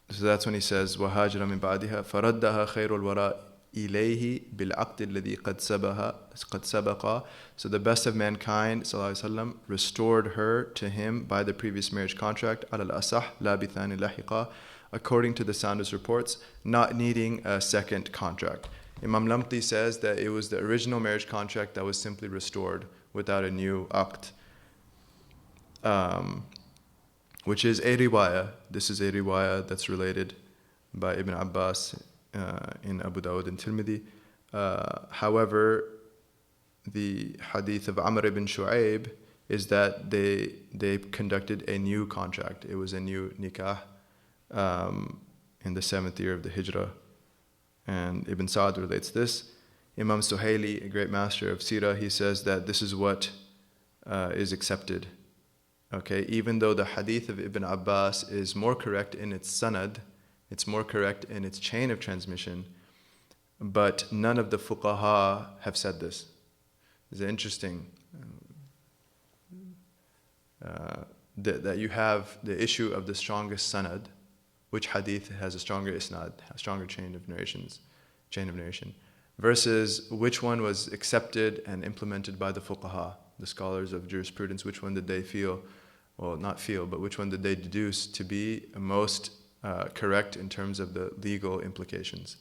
so that's when he says, وَهَاجَرَ مِن بَعْدِهَا فَرَدَّهَا خَيْرُ الْوَرَاءِ إِلَيْهِ بِالْعَقْدِ الَّذِي قَدْ سَبَقَ. So the best of mankind, sallallahu alaihi wasallam, restored her to him by the previous marriage contract, على الأصح لا بثاني لاحقا, according to the soundest reports, not needing a second contract. Imam Lamti says that it was the original marriage contract that was simply restored without a new aqd. Which is a riwayah. This is a riwayah that's related by Ibn Abbas in Abu Dawud and Tirmidhi. However, the hadith of Amr ibn Shu'aib is that they conducted a new contract. It was a new nikah in the 7th year of the Hijrah. And Ibn Sa'd relates this. Imam Suhaili, a great master of Sirah, he says that this is what is accepted. Okay, even though the hadith of Ibn Abbas is more correct in its sanad, it's more correct in its chain of transmission, but none of the fuqaha have said this. It's interesting that you have the issue of the strongest sanad, which hadith has a stronger isnad, a stronger chain of narration, versus which one was accepted and implemented by the fuqaha, the scholars of jurisprudence. Which one did they feel, well, not feel, but which one did they deduce to be most correct in terms of the legal implications?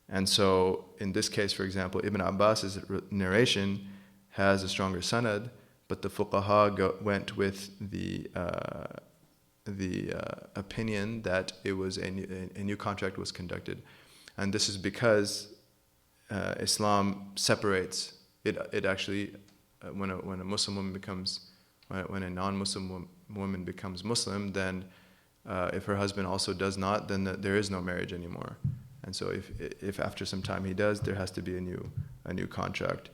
And so, in this case, for example, Ibn Abbas's narration has a stronger sanad, but the fuqaha went with the opinion that it was a new contract was conducted, and this is because Islam separates. It actually, when a Muslim woman when a non-Muslim woman becomes Muslim, then if her husband also does not, then there is no marriage anymore. And so if after some time he does, there has to be a new contract.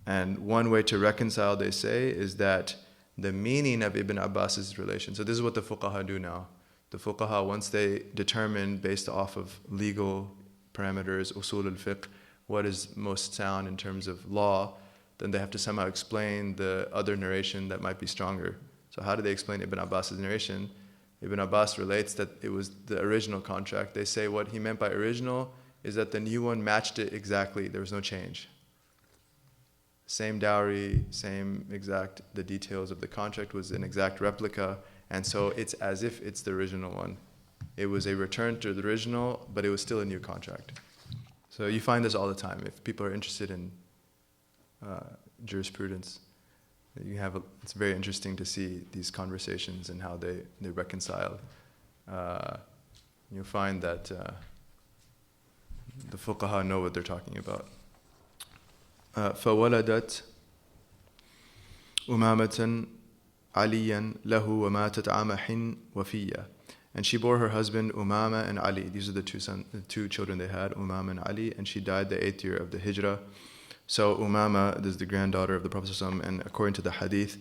And one way to reconcile, they say, is that the meaning of Ibn Abbas's relation. So this is what the fuqaha do now. The fuqaha, once they determine based off of legal parameters, usul al-fiqh, what is most sound in terms of law, then they have to somehow explain the other narration that might be stronger. So how do they explain Ibn Abbas's narration? Ibn Abbas relates that it was the original contract. They say what he meant by original is that the new one matched it exactly. There was no change. Same dowry, same exact, the details of the contract was an exact replica, and so it's as if it's the original one. It was a return to the original, but it was still a new contract. So you find this all the time. If people are interested in jurisprudence, it's very interesting to see these conversations and how they reconcile. You'll find that the fuqaha know what they're talking about. فولدت أمامة عليا له وماتت عام حين وفية. And she bore her husband Umama and Ali. These are the two children they had, Umama and Ali, and she died the 8th year of the Hijrah. So Umama, this is the granddaughter of the Prophet ﷺ, and according to the hadith,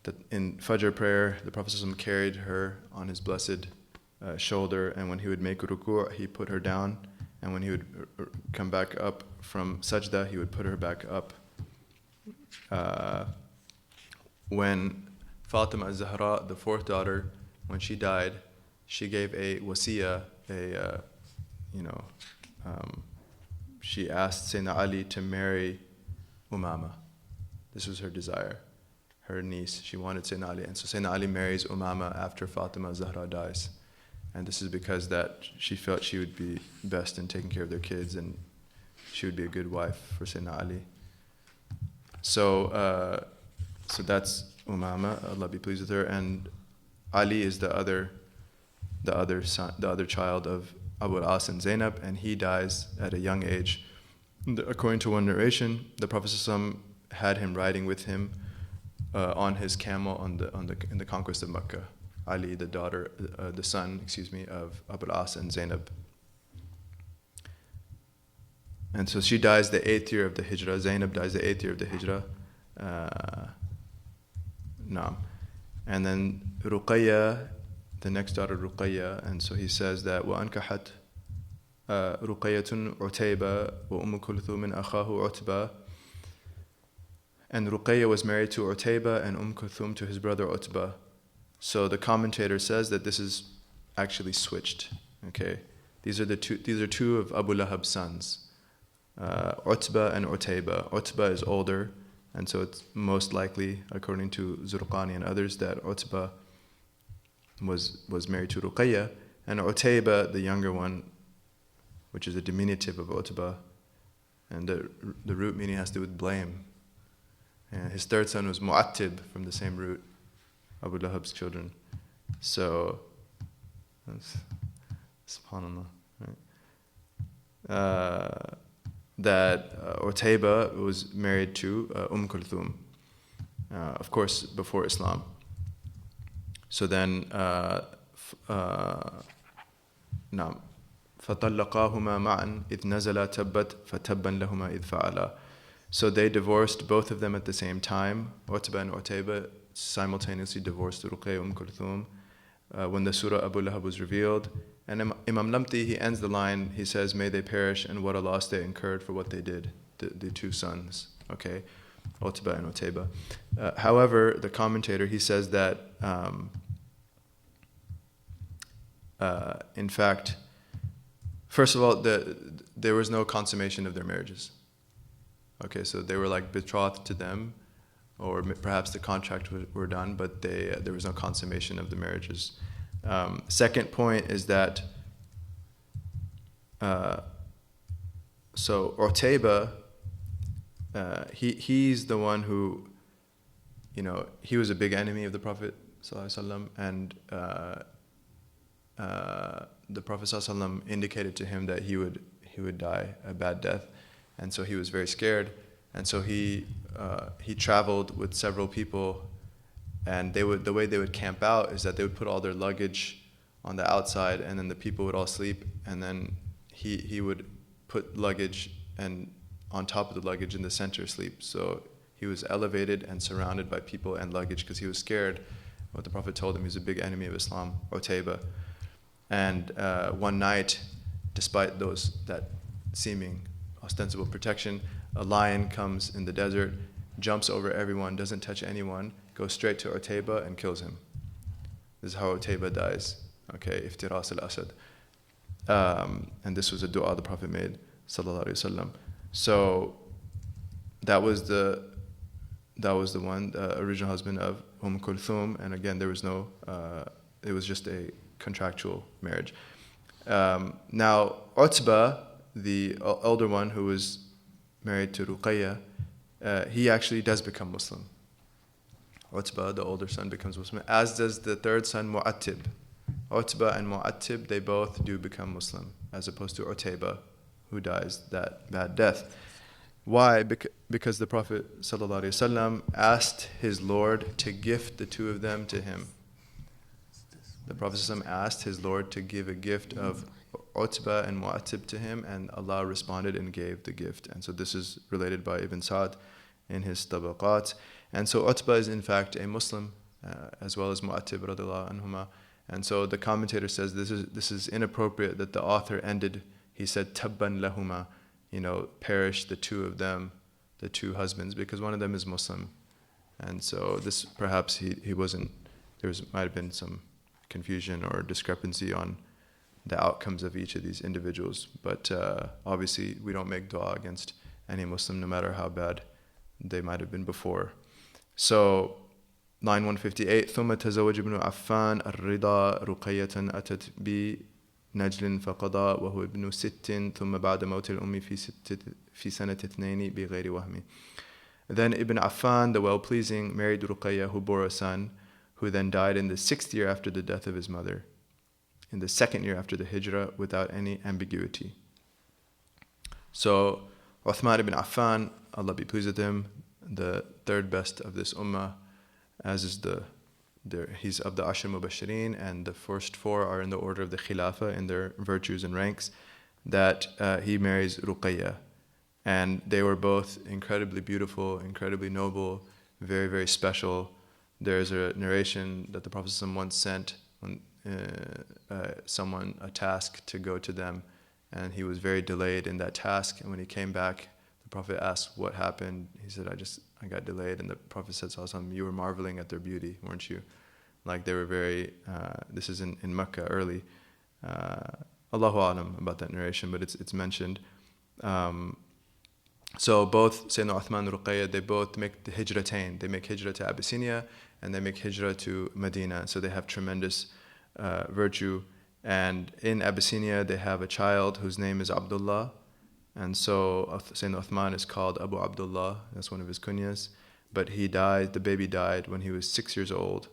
that in Fajr prayer, the Prophet ﷺ carried her on his blessed shoulder, and when he would make ruku', he put her down, and when he would come back up from sajda, he would put her back up. When Fatimah Al-Zahra, the 4th daughter, when she died, she gave a wasiyah, she asked Sayyidina Ali to marry Umama. This was her desire, her niece. She wanted Sayyidina Ali. And so Sayyidina Ali marries Umama after Fatimah Al-Zahra dies. And this is because that she felt she would be best in taking care of their kids, and she would be a good wife for Sayyidina Ali. So that's Umama, Allah be pleased with her. And Ali is the other child of Al-As and Zainab, and he dies at a young age. According to one narration, the Prophet ﷺ had him riding with him on his camel in the conquest of Mecca. Ali, the son of Al-As and Zainab. And so she dies the 8th year of the Hijrah. Zainab dies the 8th year of the Hijrah. And then Ruqayyah, the next daughter Ruqayyah, and so he says that وَأَنْكَحَتْ رُقَيَّةٌ عُتَيْبَةٌ وَأُمُّ كُلْثُومٍ أَخَاهُ عُتْبَةٌ. And Ruqayyah was married to Utayba and Kulthum to his brother Utbah. So the commentator says that this is actually switched. Okay, these are two of Abu Lahab's sons, Utbah and Utayba. Utbah is older, and so it's most likely, according to Zurqani and others, that Utbah was married to Ruqayyah, and Utayba, the younger one, which is a diminutive of Utbah, and the root meaning has to do with blame. And his third son was Mu'attib, from the same root, Abu Lahab's children. So, that's, subhanAllah. Right? That Utayba was married to Kulthum, of course, before Islam. So then, نعم فطلقاهما معا إذ نزلا تبت فتبا لهما إذ فعلا. So they divorced both of them at the same time. Utbah and Utayba simultaneously divorced Ruqayyah Kulthum when the Surah Abu Lahab was revealed. And Imam Lamti, he ends the line, he says, may they perish and what a loss they incurred for what they did, the two sons, okay, Utbah and Utayba. However, the commentator, he says that in fact, first of all, there was no consummation of their marriages. Okay, so they were like betrothed to them, or perhaps the contract were done, but there was no consummation of the marriages. Second point is that so Utayba, he's the one who, he was a big enemy of the Prophet ﷺ, and the Prophet ﷺ indicated to him that he would die a bad death, and so he was very scared, and so he traveled with several people, and the way they would camp out is that they would put all their luggage on the outside, and then the people would all sleep, and then he would put luggage and on top of the luggage in the center sleep. So he was elevated and surrounded by people and luggage because he was scared. What the Prophet told him, he was a big enemy of Islam, Utayba. And one night, despite that seeming ostensible protection, a lion comes in the desert, jumps over everyone, doesn't touch anyone, goes straight to Utayba and kills him. This is how Utayba dies. Okay, iftiras al-asad. And this was a dua the Prophet made, sallallahu alaihi wasallam. So that was the one, the original husband of Kulthum, and again there was no, it was just a contractual marriage. Now Utbah, the elder one who was married to Ruqayyah, he actually does become Muslim. Utbah, the older son, becomes Muslim, as does the third son Mu'attib. Utbah and Mu'attib, they both do become Muslim, as opposed to Utayba, who dies that bad death. Why? Because the Prophet ﷺ asked his Lord to gift the two of them to him. The Prophet ﷺ asked his Lord to give a gift of Utbah and Mu'attib to him, and Allah responded and gave the gift. And so this is related by Ibn Sa'd in his Tabaqat. And so Utbah is in fact a Muslim, as well as Mu'attib radiyallahu anhuma. And so the commentator says this is inappropriate that the author ended, he said, Tabban lahuma, perish the two of them, the two husbands, because one of them is Muslim. And so this, perhaps he wasn't, might have been some confusion or discrepancy on the outcomes of each of these individuals. But obviously we don't make dua against any Muslim, no matter how bad they might have been before. So line 158, ثم تزوج ابن عفان الرضا رقية أتت بنجل فقضى وهو ابن 6 ثم بعد موت الأم في سنة 2 بغير وهم. Then Ibn Affan, the well-pleasing, married Ruqayyah, who bore a son, who then died in the 6th year after the death of his mother, in the 2nd year after the hijrah, without any ambiguity. So Uthman ibn Affan, Allah be pleased with him, the third best of this ummah, as is he's of the Ashar Mubashirin, and the first four are in the order of the Khilafah in their virtues and ranks, that he marries Ruqayyah. And they were both incredibly beautiful, incredibly noble, very, very special. There's a narration that the Prophet once sent someone a task to go to them, and he was very delayed in that task. And when he came back, the Prophet asked what happened. He said, I got delayed. And the Prophet said, you were marveling at their beauty, weren't you? Like they were very, this is in Mecca early. Allahu A'lam about that narration, but it's mentioned. So both Sayyidina Uthman and Ruqayyah, they both make the hijratain. They make hijrah to Abyssinia, and they make hijrah to Medina. So they have tremendous virtue. And in Abyssinia, they have a child whose name is Abdullah. And so Sayyidina Uthman is called Abu Abdullah. That's one of his kunyas. but he died, the baby died when he was 6 years old,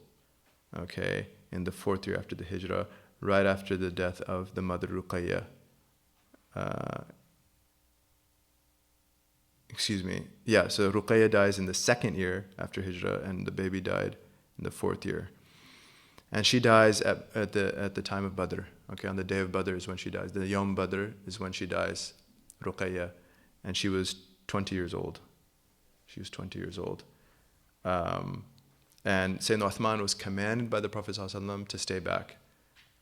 okay, in the 4th year after the Hijrah, right after the death of the mother Ruqayyah. So Ruqayyah dies in the 2nd year after Hijrah, and the baby died in the 4th year. And she dies at the time of Badr. Okay, on the day of Badr is when she dies. The Yom Badr is when she dies, Ruqayyah, and she was 20 years old. She was 20 years old. And Sayyidina Uthman was commanded by the Prophet ﷺ to stay back.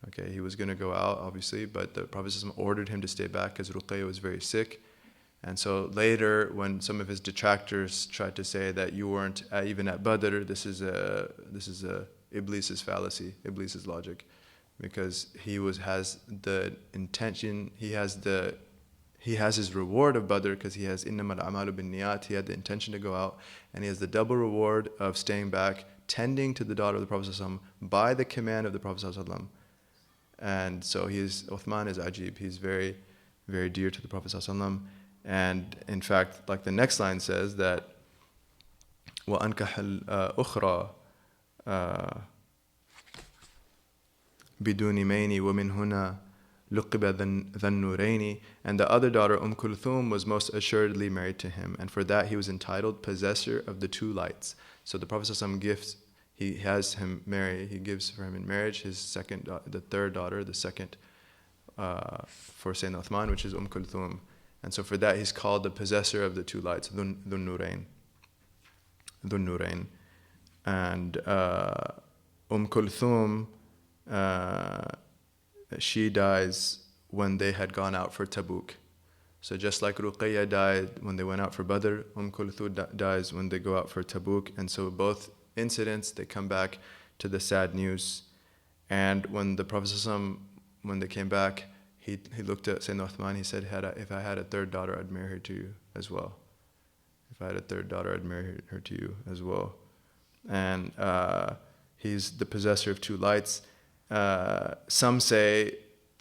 Okay, he was going to go out, obviously, but the Prophet ﷺ ordered him to stay back because Ruqayyah was very sick. And so later, when some of his detractors tried to say that you weren't even at Badr, this is a Iblis's fallacy, Iblis's logic, because he has the intention, he has his reward of Badr because he has innamal a'malu bin niyat, he had the intention to go out, and he has the double reward of staying back, tending to the daughter of the Prophet ﷺ by the command of the Prophet ﷺ. And so Uthman is ajib, he's very, very dear to the Prophet ﷺ. And in fact, like the next line says that وَأَنْكَحَ الْأُخْرَى بِدُونِ مَيْنِ وَمِنْ هُنَا لُقِبَ ذَا النُّورَيْنِ. And the other daughter, Kulthum, was most assuredly married to him, and for that he was entitled possessor of the 2 lights. So the Prophet ﷺ he has him marry, he gives for him in marriage his the 3rd daughter, the 2nd for Sayyidina Uthman, which is Kulthum. And so for that he's called the possessor of the 2 lights, Dhun Nurayn. And Kulthum, she dies when they had gone out for Tabuk. So just like Ruqayyah died when they went out for Badr, Kulthum dies when they go out for Tabuk. And so both incidents, they come back to the sad news. And when the Prophet ﷺ, when they came back, he looked at Sayyidina Uthman, he said, if I had a 3rd daughter, I'd marry her to you as well. If I had a 3rd daughter, I'd marry her to you as well. And he's the possessor of 2 lights. Some say,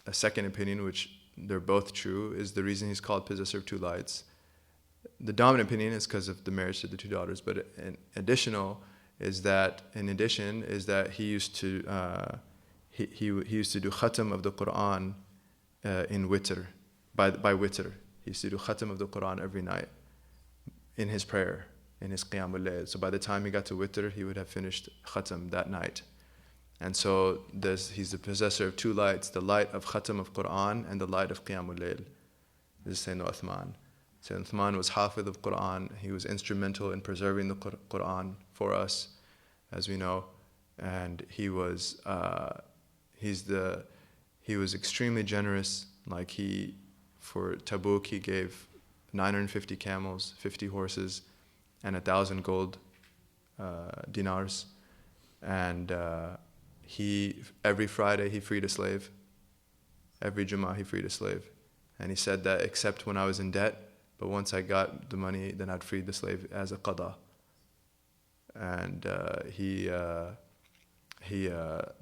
a second opinion, which they're both true, is the reason he's called possessor of 2 lights. The dominant opinion is because of the marriage to the 2 daughters, but in addition is that he used to he used to do khatam of the Quran in witr, by witr. He used to do khatam of the Quran every night in his prayer, in his qiyamul layl. So by the time he got to witr, he would have finished khatam that night. And so he's the possessor of 2 lights, the light of khatam of Quran and the light of qiyamul layl. This is Sayyidina Uthman. Sayyidina Uthman was hafiz of Quran. He was instrumental in preserving the Quran for us, as we know. And he was extremely generous. Like for Tabuk, he gave 950 camels, 50 horses, and 1,000 gold dinars. And every Friday he freed a slave. Every Jummah he freed a slave. And he said that except when I was in debt, but once I got the money, then I'd free the slave as a qada. And the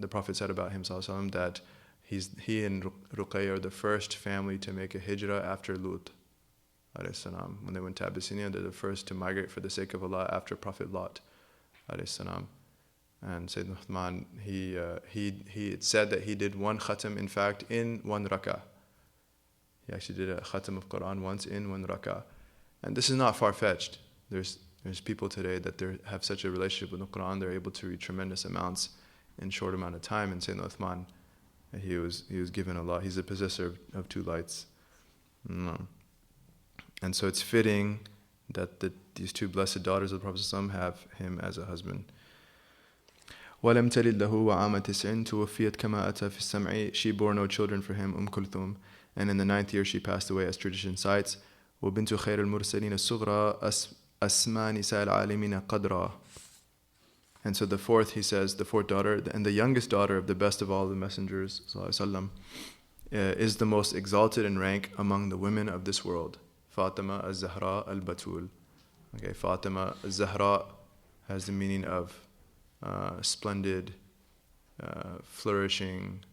Prophet said about him ﷺ that he and Ruqayyah are the first family to make a hijrah after Lut ﷺ. When they went to Abyssinia, they're the first to migrate for the sake of Allah after Prophet Lot ﷺ. And Sayyidina Uthman, he said that he did 1 khatam, in fact, in 1 rak'ah. He actually did a khatam of Quran once in 1 rak'ah. And this is not far-fetched. There's people today that have such a relationship with the Quran, they're able to read tremendous amounts in short amount of time. And Sayyidina Uthman, he was given a lot. He's the possessor of 2 lights. And so it's fitting that these 2 blessed daughters of the Prophet ﷺ have him as a husband. وَلَمْ تَلِدْ لَهُ وَعَامَ تِسْعٍ تُوَفِّيَتْ كَمَا أَتَى فِي السَّمْعِ. She bore no children for him, Kulthum, and in the 9th year she passed away, as tradition cites. وَبِنْتُ خَيْرِ الْمُرْسَلِينَ الصُّغْرَى أَسْمَى نِسَاءِ الْعَالِمِينَ قَدْرًا. And so the 4th, he says, the 4th daughter, and the youngest daughter of the best of all the messengers, ﷺ, is the most exalted in rank among the women of this world. Fatimah Al-Zahra al-Batul. Okay, Fatimah Al-Zahra has the meaning of splendid, flourishing,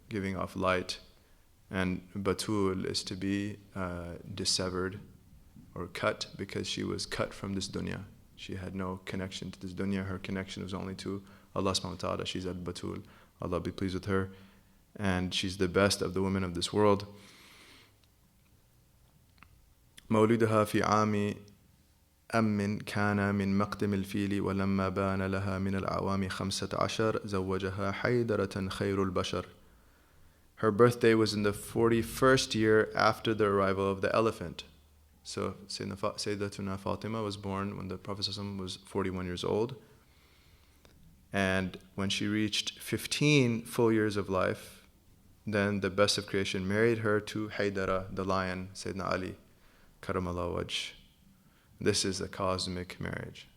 giving off light. And Batul is to be dissevered or cut, because she was cut from this dunya. She had no connection to this dunya. Her connection was only to Allah subhanahu wa ta'ala. She's al-Batul. Allah be pleased with her. And she's the best of the women of this world. مولدها في عام أم كان من مقدم الفيل ولما بان لها من الأعوام 15 زوجها حيدرة خير البشر. Her birthday was in the 41st year after the arrival of the elephant. So Sayyidatuna Fatimah was born when the Prophet was 41 years old. And when she reached 15 full years of life, then the best of creation married her to Haydara, the lion, Sayyidina Ali, Karamallahu Wajh. This is a cosmic marriage.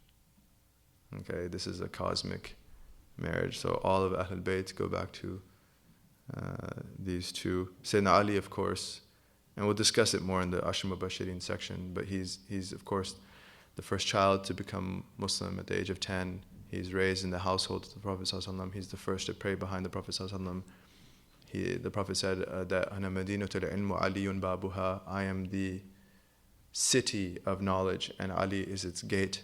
Okay, this is a cosmic marriage. So all of Ahlul Bayt go back to these two. Sayyidina Ali, of course, and we'll discuss it more in the Ashra Mubashirin section, but he's of course the first child to become Muslim at the age of 10. He's raised in the household of the Prophet ﷺ. He's the first to pray behind the Prophet ﷺ. The Prophet said that Ana Madinatul Ilm Aliyun Babuha, I am the city of knowledge and Ali is its gate.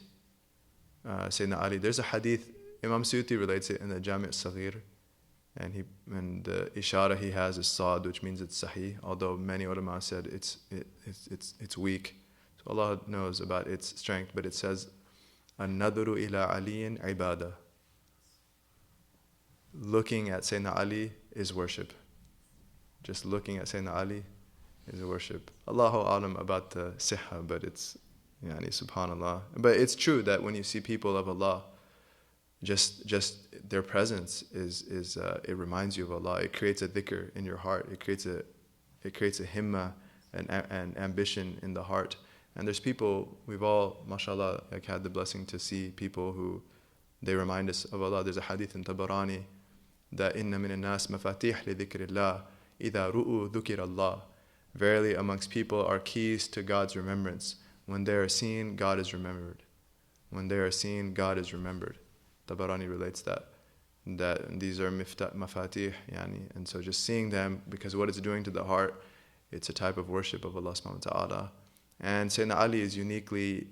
Sayyidina Ali, there's a hadith, Imam Suyuti relates it in the Jami' al-Saghir, and the ishara he has is Saad, which means it's Sahih, although many ulama said it's weak. So Allah knows about its strength, but it says, An-nadru ila aliyin ibadah. Looking at Sayyidina Ali is worship. Just looking at Sayyidina Ali is worship. Allahu alam about the sihha, but it's, subhanallah. But it's true that when you see people of Allah, just their presence is it reminds you of Allah. It creates a dhikr in your heart. It creates a himma and ambition in the heart. And there's people, we've all, mashallah, had the blessing to see people who, they remind us of Allah. There's a hadith in Tabarani that inna min al-nas mafatih li dhikrillah idha ru'u dhukir Allah. Verily amongst people are keys to God's remembrance. When they are seen, God is remembered. When they are seen, God is remembered. Tabarani relates that these are mafatih, and so just seeing them, because what it's doing to the heart, it's a type of worship of Allah subhanahu wa ta'ala. And Sayyidina Ali is uniquely,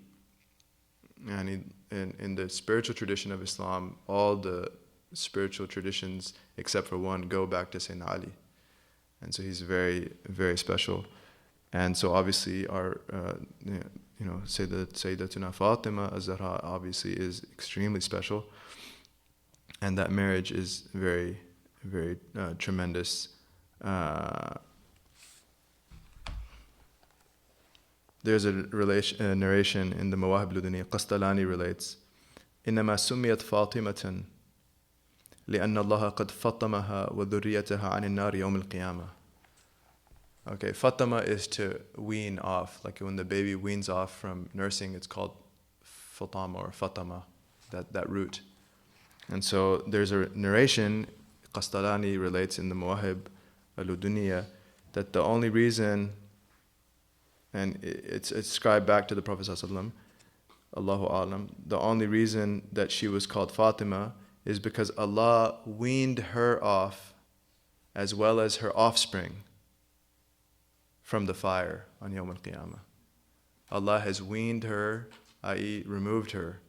in the spiritual tradition of Islam, all the spiritual traditions except for one go back to Sayyidina Ali. And so he's very, very special. And so obviously our, Sayyidatuna Fatimah Al-Zahra obviously is extremely special. And that marriage is very, very tremendous. There's a narration in the Mawahib Luduni. Qastalani relates, إنما سميت فاطمة لأن الله قد فطمها وذريتها عن النار يوم القيامة. Okay, Fatima is to wean off. Like when the baby weans off from nursing, it's called Fatama or Fatima, that root. And so there's a narration, Qastalani relates in the Mawahib Al-Luduniya, that the only reason, and it's ascribed back to the Prophet ﷺ, Allahu A'lam, the only reason that she was called Fatima is because Allah weaned her off as well as her offspring from the fire on Yawm al-Qiyamah. Allah has weaned her, i.e. removed her,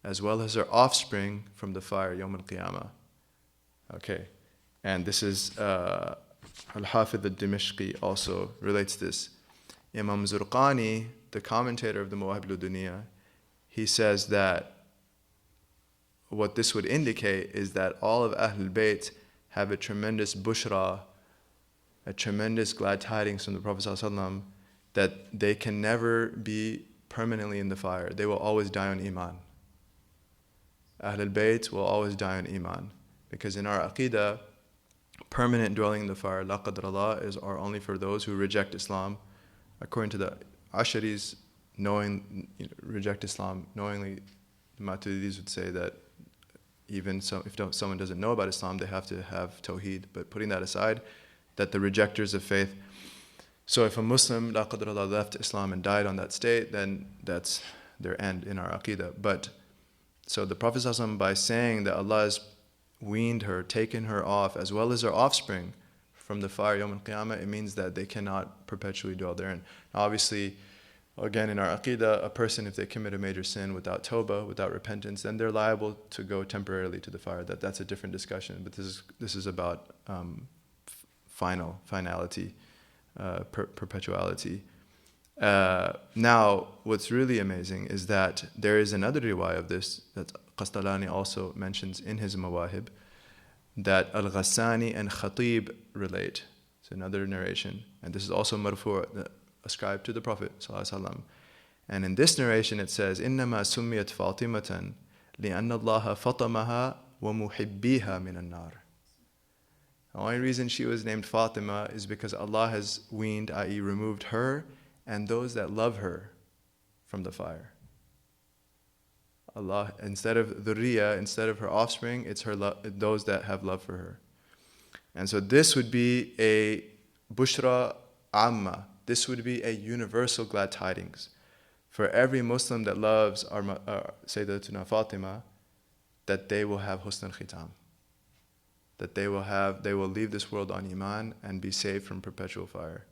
as well as her offspring from the fire Yawm al-Qiyamah. Okay, and this is Al-Hafidh al-Dimashqi also relates this. Imam Zurqani, the commentator of the Mawahib Luduniya, he says that what this would indicate is that all of Ahlul Bayt have a tremendous bushra, a tremendous glad tidings from the Prophet ﷺ, that they can never be permanently in the fire. They will always die on Iman. Ahlul Bayt will always die on Iman. Because in our Aqidah, permanent dwelling in the fire, la qadr Allah, are only for those who reject Islam. According to the Asharis, reject Islam knowingly, the Maturidis would say that even if someone doesn't know about Islam, they have to have Tawheed. But putting that aside, that the rejectors of faith, so if a Muslim, la qadr Allah, left Islam and died on that state, then that's their end in our Aqidah. But so the Prophet ﷺ, by saying that Allah has weaned her, taken her off, as well as her offspring from the fire Yawm al-Qiyamah, it means that they cannot perpetually dwell therein. Now obviously, Again, in our aqidah, a person, if they commit a major sin without tawbah, without repentance, then they're liable to go temporarily to the fire. That's a different discussion. But this is about finality, perpetuality. Now, what's really amazing is that there is another riwayah of this that Qastalani also mentions in his Mawahib, that Al-Ghassani and Khatib relate. It's another narration. And this is also marfu', ascribed to the Prophet ﷺ. And in this narration it says, إِنَّمَا سُمِّيَتْ فَاطِمَةً لِأَنَّ اللَّهَ فَطَمَهَا وَمُحِبِّيهَا مِنَ النَّارِ. The only reason she was named Fatima is because Allah has weaned, i.e. removed her and those that love her from the fire. Allah, instead of dhurriya, instead of her offspring, it's her those that have love for her. And so this would be a bushra amma. This would be a universal glad tidings for every Muslim that loves our Sayyidatuna Fatima, that they will have husn al-khitam, that they will leave this world on iman and be saved from perpetual fire.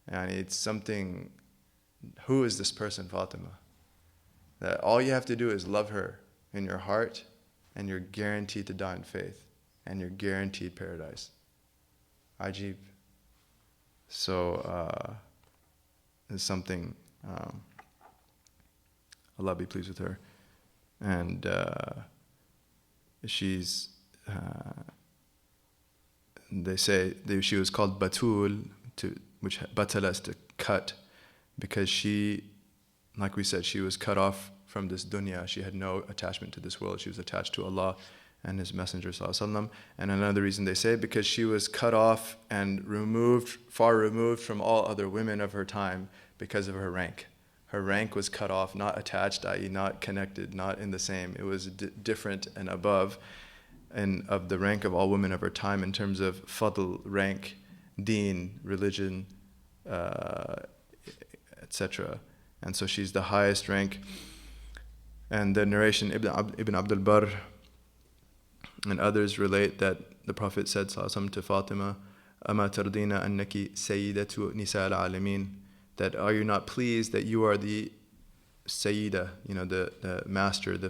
And it's something. Who is this person, Fatima? That all you have to do is love her in your heart, and you're guaranteed to die in faith, and you're guaranteed paradise. Ajib. So it's something. Allah be pleased with her, and she's. They say she was called Batul, which batala is to cut, because she, like we said, she was cut off from this dunya. She had no attachment to this world. She was attached to Allah and His Messenger ﷺ. And another reason they say, because she was cut off and far removed from all other women of her time because of her rank. Her rank was cut off, not attached, i.e. not connected, not in the same. It was different and above, and of the rank of all women of her time in terms of fadl, rank, deen, religion, etc. And so she's the highest rank. And the narration, Ibn Abdul Barr and others relate that the Prophet said to Fatima, أَمَا تَرْضِينَ أَنَّكِ سَيِّدَةُ نِسَاءِ الْعَالَمِينَ, that are you not pleased that you are the Sayyida, the master, the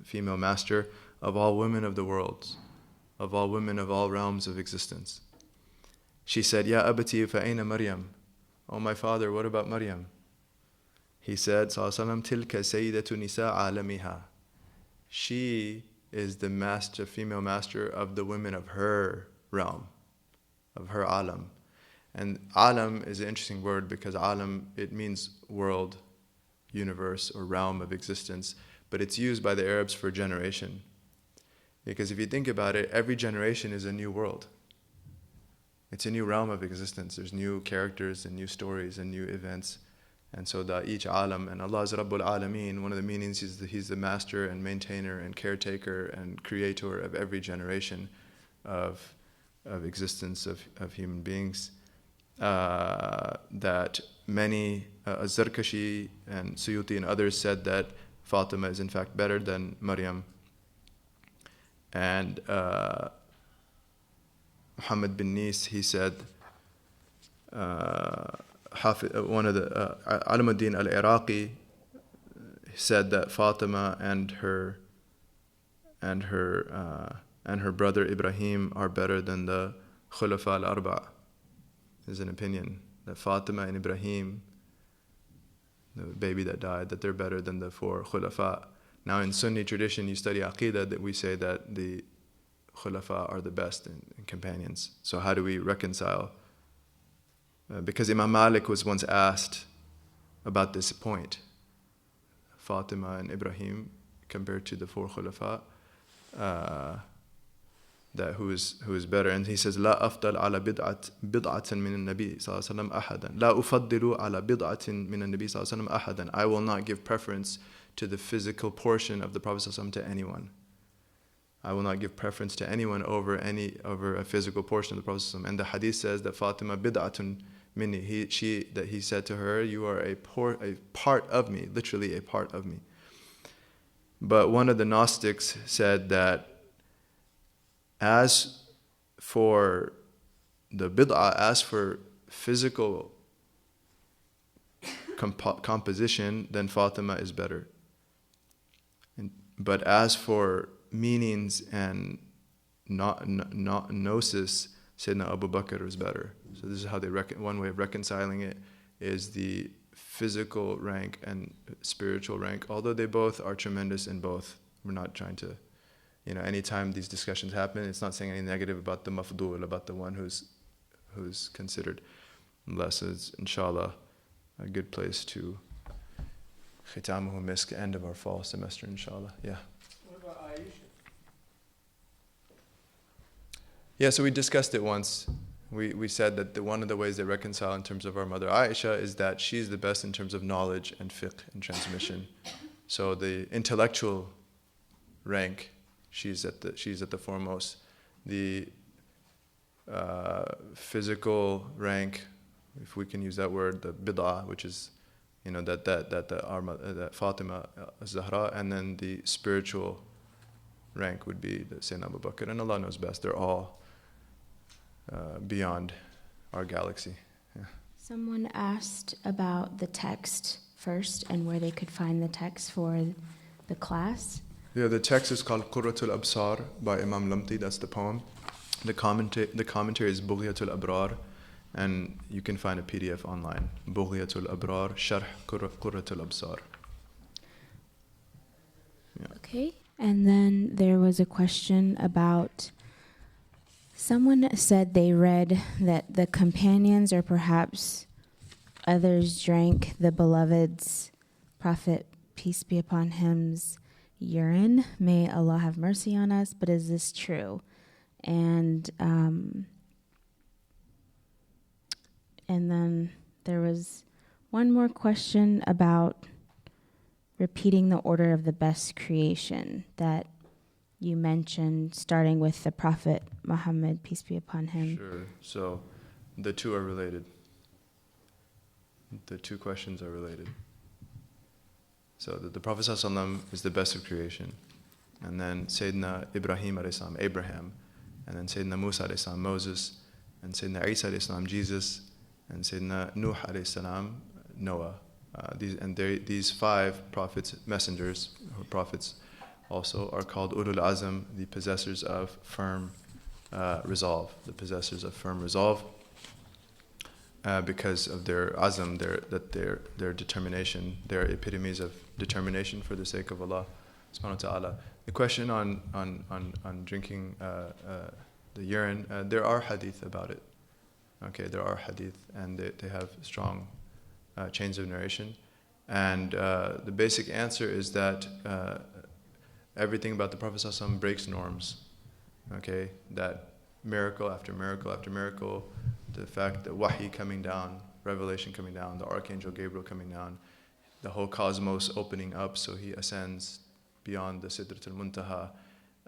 female master of all women of the world, of all women of all realms of existence. She said, Ya abati fa'ayna Maryam. Oh my father, what about Maryam? He said, Sallallahu tilka sayyidatu nisa alamiha. She is the master, female master of the women of her realm, of her alam. And alam is an interesting word because alam, it means world, universe, or realm of existence, but it's used by the Arabs for generation. Because if you think about it, every generation is a new world. It's a new realm of existence. There's new characters and new stories and new events. And so that each alam, and Allah is Rabbul Alameen, one of the meanings is that He's the master and maintainer and caretaker and creator of every generation of existence of human beings. That many, Az-Zarkashi and Suyuti and others said that Fatima is in fact better than Maryam. And Muhammad bin Nis, he said, one of the Alamuddin al-Iraqi said that Fatima and her brother Ibrahim are better than the Khulafa al-Arba'. There's an opinion that Fatima and Ibrahim, the baby that died, that they're better than the 4 Khulafa. Now in Sunni tradition, you study Aqidah, that we say that the Khulafa are the best in companions. So how do we reconcile? Because Imam Malik was once asked about this point, Fatima and Ibrahim compared to the 4 Khulafa, that who is better, and he says, لا أفضل على بضعة من النبي صلى الله عليه وسلم أحدا لا أفضل على بضعة من النبي صلى الله عليه وسلم أحدا. I will not give preference to the physical portion of the Prophet صلى الله عليه وسلم to anyone. I will not give preference to anyone over a physical portion of the Prophet صلى الله عليه وسلم. And the hadith says that Fatima bid'atun minni. He said to her, you are a part of me, literally a part of me. But one of the Gnostics said that as for the bid'ah, as for physical composition, then Fatima is better. But as for meanings and gnosis, Sayyidina Abu Bakr is better. So this is how they one way of reconciling it is the physical rank and spiritual rank, although they both are tremendous in both. We're not trying to, anytime these discussions happen, it's not saying anything negative about the mafdul, about the one who's considered less. It's, inshallah, a good place to khitamuhu misk, end of our fall semester, inshallah. Yeah. What about Aisha? Yeah, so we discussed it once. We said that one of the ways they reconcile in terms of our mother Aisha is that she's the best in terms of knowledge and fiqh and transmission. So the intellectual rank, she's at the foremost. The physical rank, if we can use that word, the bid'ah, which is that Fatimah Al-Zahra, and then the spiritual rank would be the Sayyidina Abu Bakr, and Allah knows best. They're all beyond our galaxy. Yeah. Someone asked about the text first and where they could find the text for the class. Yeah, the text is called Qurratul Absar by Imam Lamti. That's the poem. The commentary is Bughyatul Abrar, and you can find a PDF online. Bughyatul Abrar, Sharh Qurratul Absar. Yeah. Okay, and then there was a question about, someone said they read that the companions or perhaps others drank the beloved's Prophet, peace be upon him's urine. May Allah have mercy on us, but is this true? And then there was one more question about repeating the order of the best creation that you mentioned, starting with the Prophet Muhammad, peace be upon him. Sure. So the two are related. The two questions are related. So the Prophet ﷺ is the best of creation. And then Sayyidina Ibraheem RAA, Abraham. And then Sayyidina Musa RAA, Moses. And Sayyidina Isa RAA, Jesus. And Sayyidina Nuh RAA, Noah. These five prophets, messengers, or prophets, also are called Ulul Azm, the possessors of firm resolve. The possessors of firm resolve, because of their azm, their determination, their epitomes of determination for the sake of Allah subhanahu wa ta'ala. The question on drinking the urine, there are hadith about it. Okay, there are hadith, and they have strong chains of narration. And the basic answer is that everything about the Prophet ﷺ breaks norms. Okay, that miracle after miracle after miracle, the fact that wahi coming down, revelation coming down, the Archangel Gabriel coming down, the whole cosmos opening up so he ascends beyond the Sidratul Muntaha,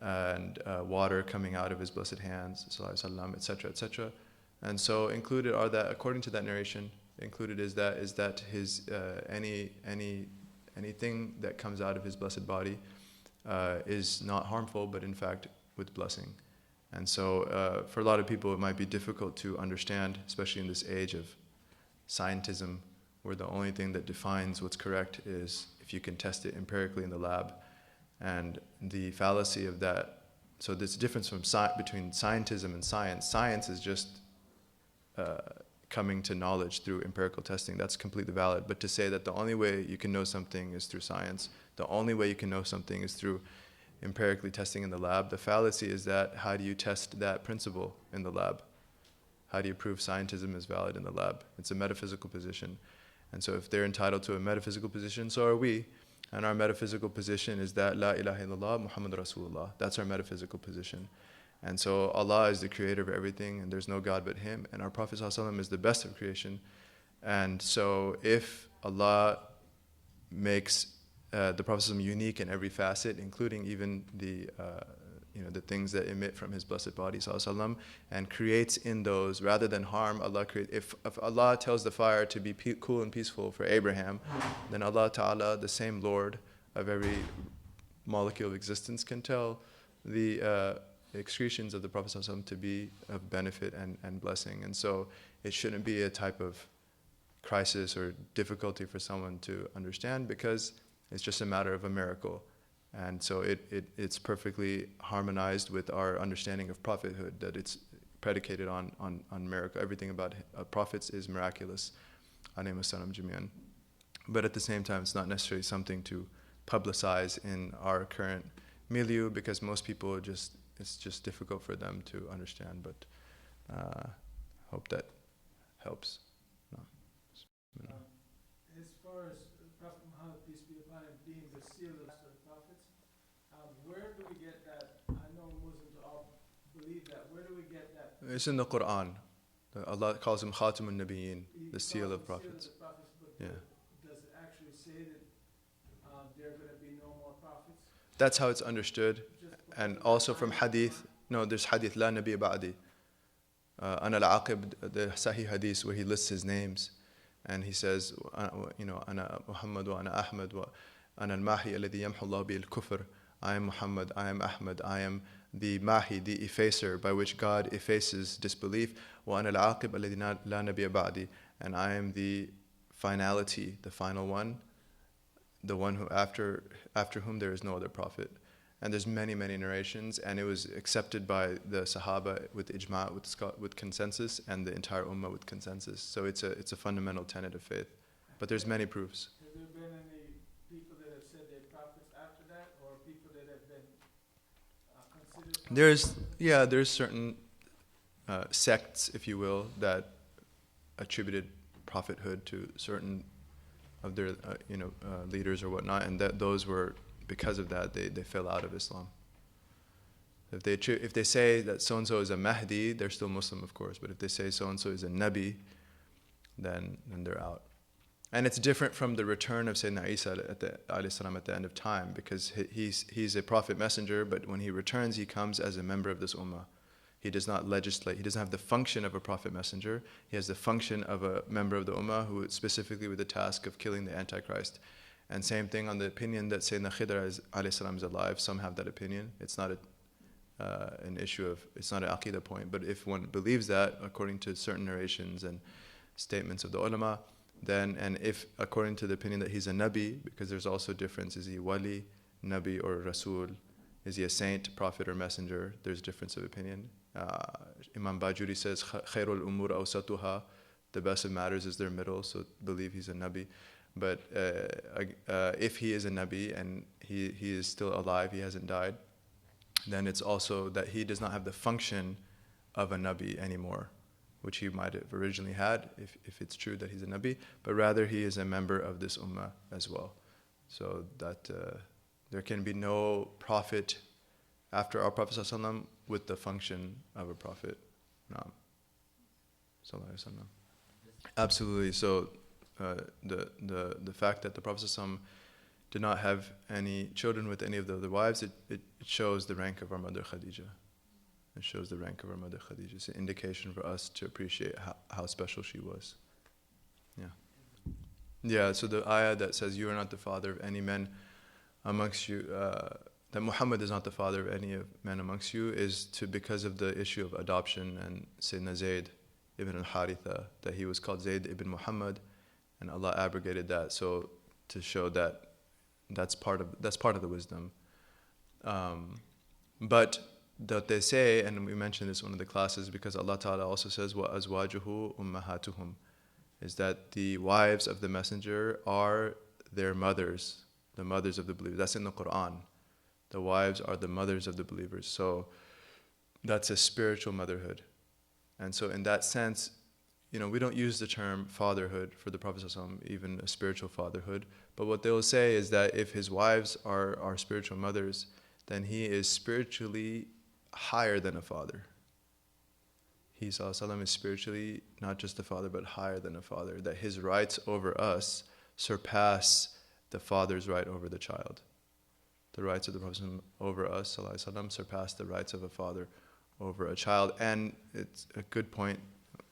and water coming out of his blessed hands, etc., etc. And so included are that, according to that narration, included is that his anything that comes out of his blessed body is not harmful, but in fact with blessing. And so for a lot of people it might be difficult to understand, especially in this age of scientism, where the only thing that defines what's correct is if you can test it empirically in the lab. And the fallacy of that, so there's a difference between scientism and science. Science is just coming to knowledge through empirical testing. That's completely valid. But to say that the only way you can know something is through science, the only way you can know something is through empirically testing in the lab, the fallacy is that how do you test that principle in the lab? How do you prove scientism is valid in the lab? It's a metaphysical position. And so if they're entitled to a metaphysical position, so are we. And our metaphysical position is that La ilaha illallah Muhammad Rasulullah. That's our metaphysical position. And so Allah is the creator of everything, and there's no God but Him. And our Prophet ﷺ is the best of creation. And so if Allah makes the Prophet ﷺ unique in every facet, including even the things that emit from His blessed body, ﷺ, and creates in those, rather than harm, Allah creates. If Allah tells the fire to be cool and peaceful for Abraham, then Allah Ta'ala, the same Lord of every molecule of existence, can tell the excretions of the Prophet ﷺ to be of benefit and blessing. And so it shouldn't be a type of crisis or difficulty for someone to understand, because it's just a matter of a miracle. And so it's perfectly harmonized with our understanding of prophethood, that it's predicated on miracle. Everything about prophets is miraculous. Alaykum As-Salam Jami'an. But at the same time, it's not necessarily something to publicize in our current milieu, because most people it's just difficult for them to understand. But hope that helps. No. As far as Prophet Muhammad, peace be upon him, being the seal of the prophets, where do we get that? I know Muslims all believe that. Where do we get that? It's in the Quran. Allah calls him Khatim al-Nabiyyin, the seal of prophets. Yeah. Does it actually say that there are going to be no more prophets? That's how it's understood. And also from hadith, no, there's hadith, La Nabi Ba'di. Ana al-Aqib, the Sahih hadith where he lists his names. And he says, Ana Muhammad wa Ana Ahmad wa Ana al-Mahi alladhi yamhu Allah bi al-kufr. I am Muhammad, I am Ahmad, I am the Mahi, the effacer by which God effaces disbelief. Wa Ana al-Aqib alladhi la Nabiya Ba'di. And I am the finality, the final one, the one who after whom there is no other prophet. And there's many narrations, and it was accepted by the Sahaba with ijma', with consensus, and the entire ummah with consensus. So it's a fundamental tenet of faith. But there's many proofs. Has there been any people that have said they're prophets after that, or people that have been considered? There's certain sects, if you will, that attributed prophethood to certain of their leaders or whatnot, and that those were, because of that, they fell out of Islam. If they say that so and so is a Mahdi, they're still Muslim, of course. But if they say so and so is a Nabi, then they're out. And it's different from the return of Sayyidina Isa at the end of time, because he's a prophet messenger, but when he returns, he comes as a member of this ummah. He does not legislate. He doesn't have the function of a prophet messenger. He has the function of a member of the ummah, who specifically with the task of killing the Antichrist. And same thing on the opinion that Sayyidina Khidr is alive. Some have that opinion. It's not an issue of, it's not an aqidah point. But if one believes that, according to certain narrations and statements of the ulama, then, and if according to the opinion that he's a Nabi, because there's also difference, is he wali, Nabi, or Rasul? Is he a saint, prophet, or messenger? There's difference of opinion. Imam Bajuri says, Khairul umur awsatuha, the best of matters is their middle, so believe he's a Nabi. But if he is a Nabi and he is still alive, he hasn't died, then it's also that he does not have the function of a Nabi anymore, which he might have originally had if it's true that he's a Nabi, but rather he is a member of this ummah as well. So that there can be no prophet after our Prophet ﷺ with the function of a prophet. Naam. Sallallahu Alaihi Wasallam. Absolutely. So the fact that the Prophet ﷺ did not have any children with any of the other wives, it shows the rank of our mother Khadija. It shows the rank of our mother Khadija. It's an indication for us to appreciate how special she was. Yeah, so the ayah that says, you are not the father of any men amongst you, that Muhammad is not the father of any of men amongst you, is because of the issue of adoption and Sayyidina Zayd ibn Al-Haarith, that he was called Zayd ibn Muhammed, and Allah abrogated that, so to show that that's part of the wisdom. But that they say, and we mentioned this in one of the classes, because Allah Ta'ala also says, wa azwajuhu ummahatuhum, is that the wives of the messenger are their mothers, the mothers of the believers. That's in the Quran. The wives are the mothers of the believers. So that's a spiritual motherhood. And so in that sense, we don't use the term fatherhood for the Prophet ﷺ, even a spiritual fatherhood. But what they'll say is that if his wives are spiritual mothers, then he is spiritually higher than a father. He ﷺ is spiritually not just a father, but higher than a father. That his rights over us surpass the father's right over the child. The rights of the Prophet over us ﷺ surpass the rights of a father over a child. And it's a good point,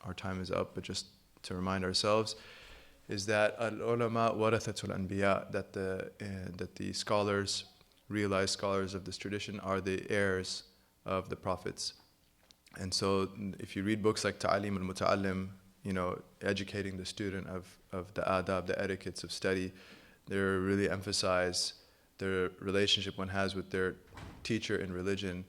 our time is up, but just to remind ourselves, is that al-ulama warathatul anbiya, that the scholars, realized scholars of this tradition, are the heirs of the prophets. And so if you read books like Ta'alim al-Muta'allim, educating the student of the adab, the etiquettes of study. They really emphasize the relationship one has with their teacher in religion,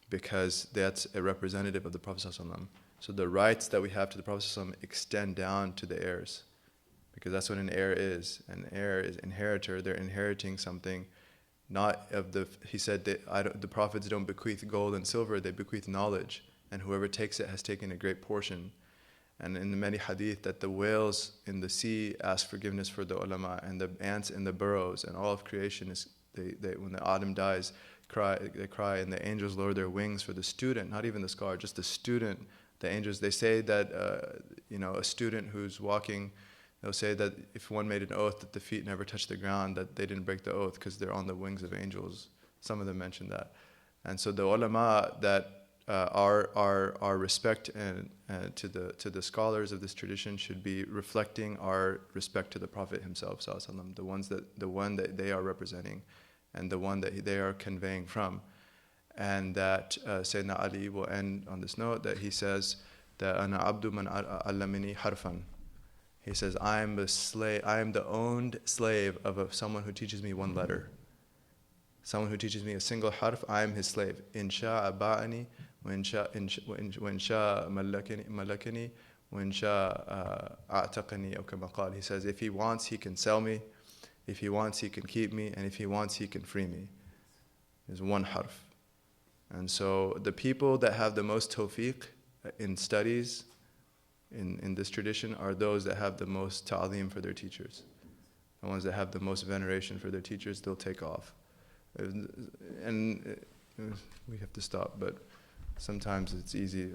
because that's a representative of the Prophet ﷺ. So the rights that we have to the Prophet ﷺ extend down to the heirs, because that's what an heir is. An heir is inheritor. They're inheriting something, not of the. He said that the prophets don't bequeath gold and silver; they bequeath knowledge, and whoever takes it has taken a great portion. And in the many hadith that the whales in the sea ask forgiveness for the ulama, and the ants in the burrows, and all of creation is they when the Adam dies, they cry, and the angels lower their wings for the student, not even the scholar, just the student. The angels, they say that a student who's walking, they'll say that if one made an oath that the feet never touch the ground, that they didn't break the oath because they're on the wings of angels. Some of them mention that. And so the ulama that our respect to the scholars of this tradition should be reflecting our respect to the Prophet himself, ﷺ, the one that they are representing, and the one that they are conveying from. And that Sayyidina Ali will end on this note that he says that Ana abdu man allamani harfan. He says, I am the owned slave of someone who teaches me one letter. Someone who teaches me a single harf, I am his slave. In sha'a ba'ani, wa in sha'a malakani, wa in sha'a a'taqani, aw kama qala. He says, if he wants, he can sell me. If he wants, he can keep me. And if he wants, he can free me. There's one harf. And so the people that have the most tawfiq in studies in this tradition are those that have the most ta'aleem for their teachers. The ones that have the most veneration for their teachers, they'll take off. And we have to stop, but sometimes it's easy,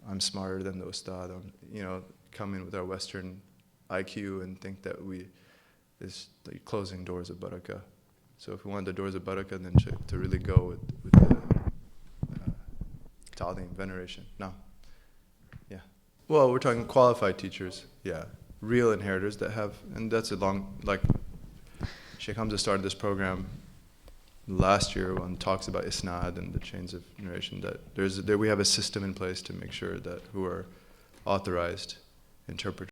I'm smarter than the ustad, come in with our Western IQ and think that is like closing doors of barakah. So if we want the doors of barakah, then to really go with the ta'aleem, veneration. No. Yeah. Well, we're talking qualified teachers. Yeah. Real inheritors that have, and that's Sheikh Hamza started this program last year when talks about isnad and the chains of narration, that we have a system in place to make sure that who are authorized interpreters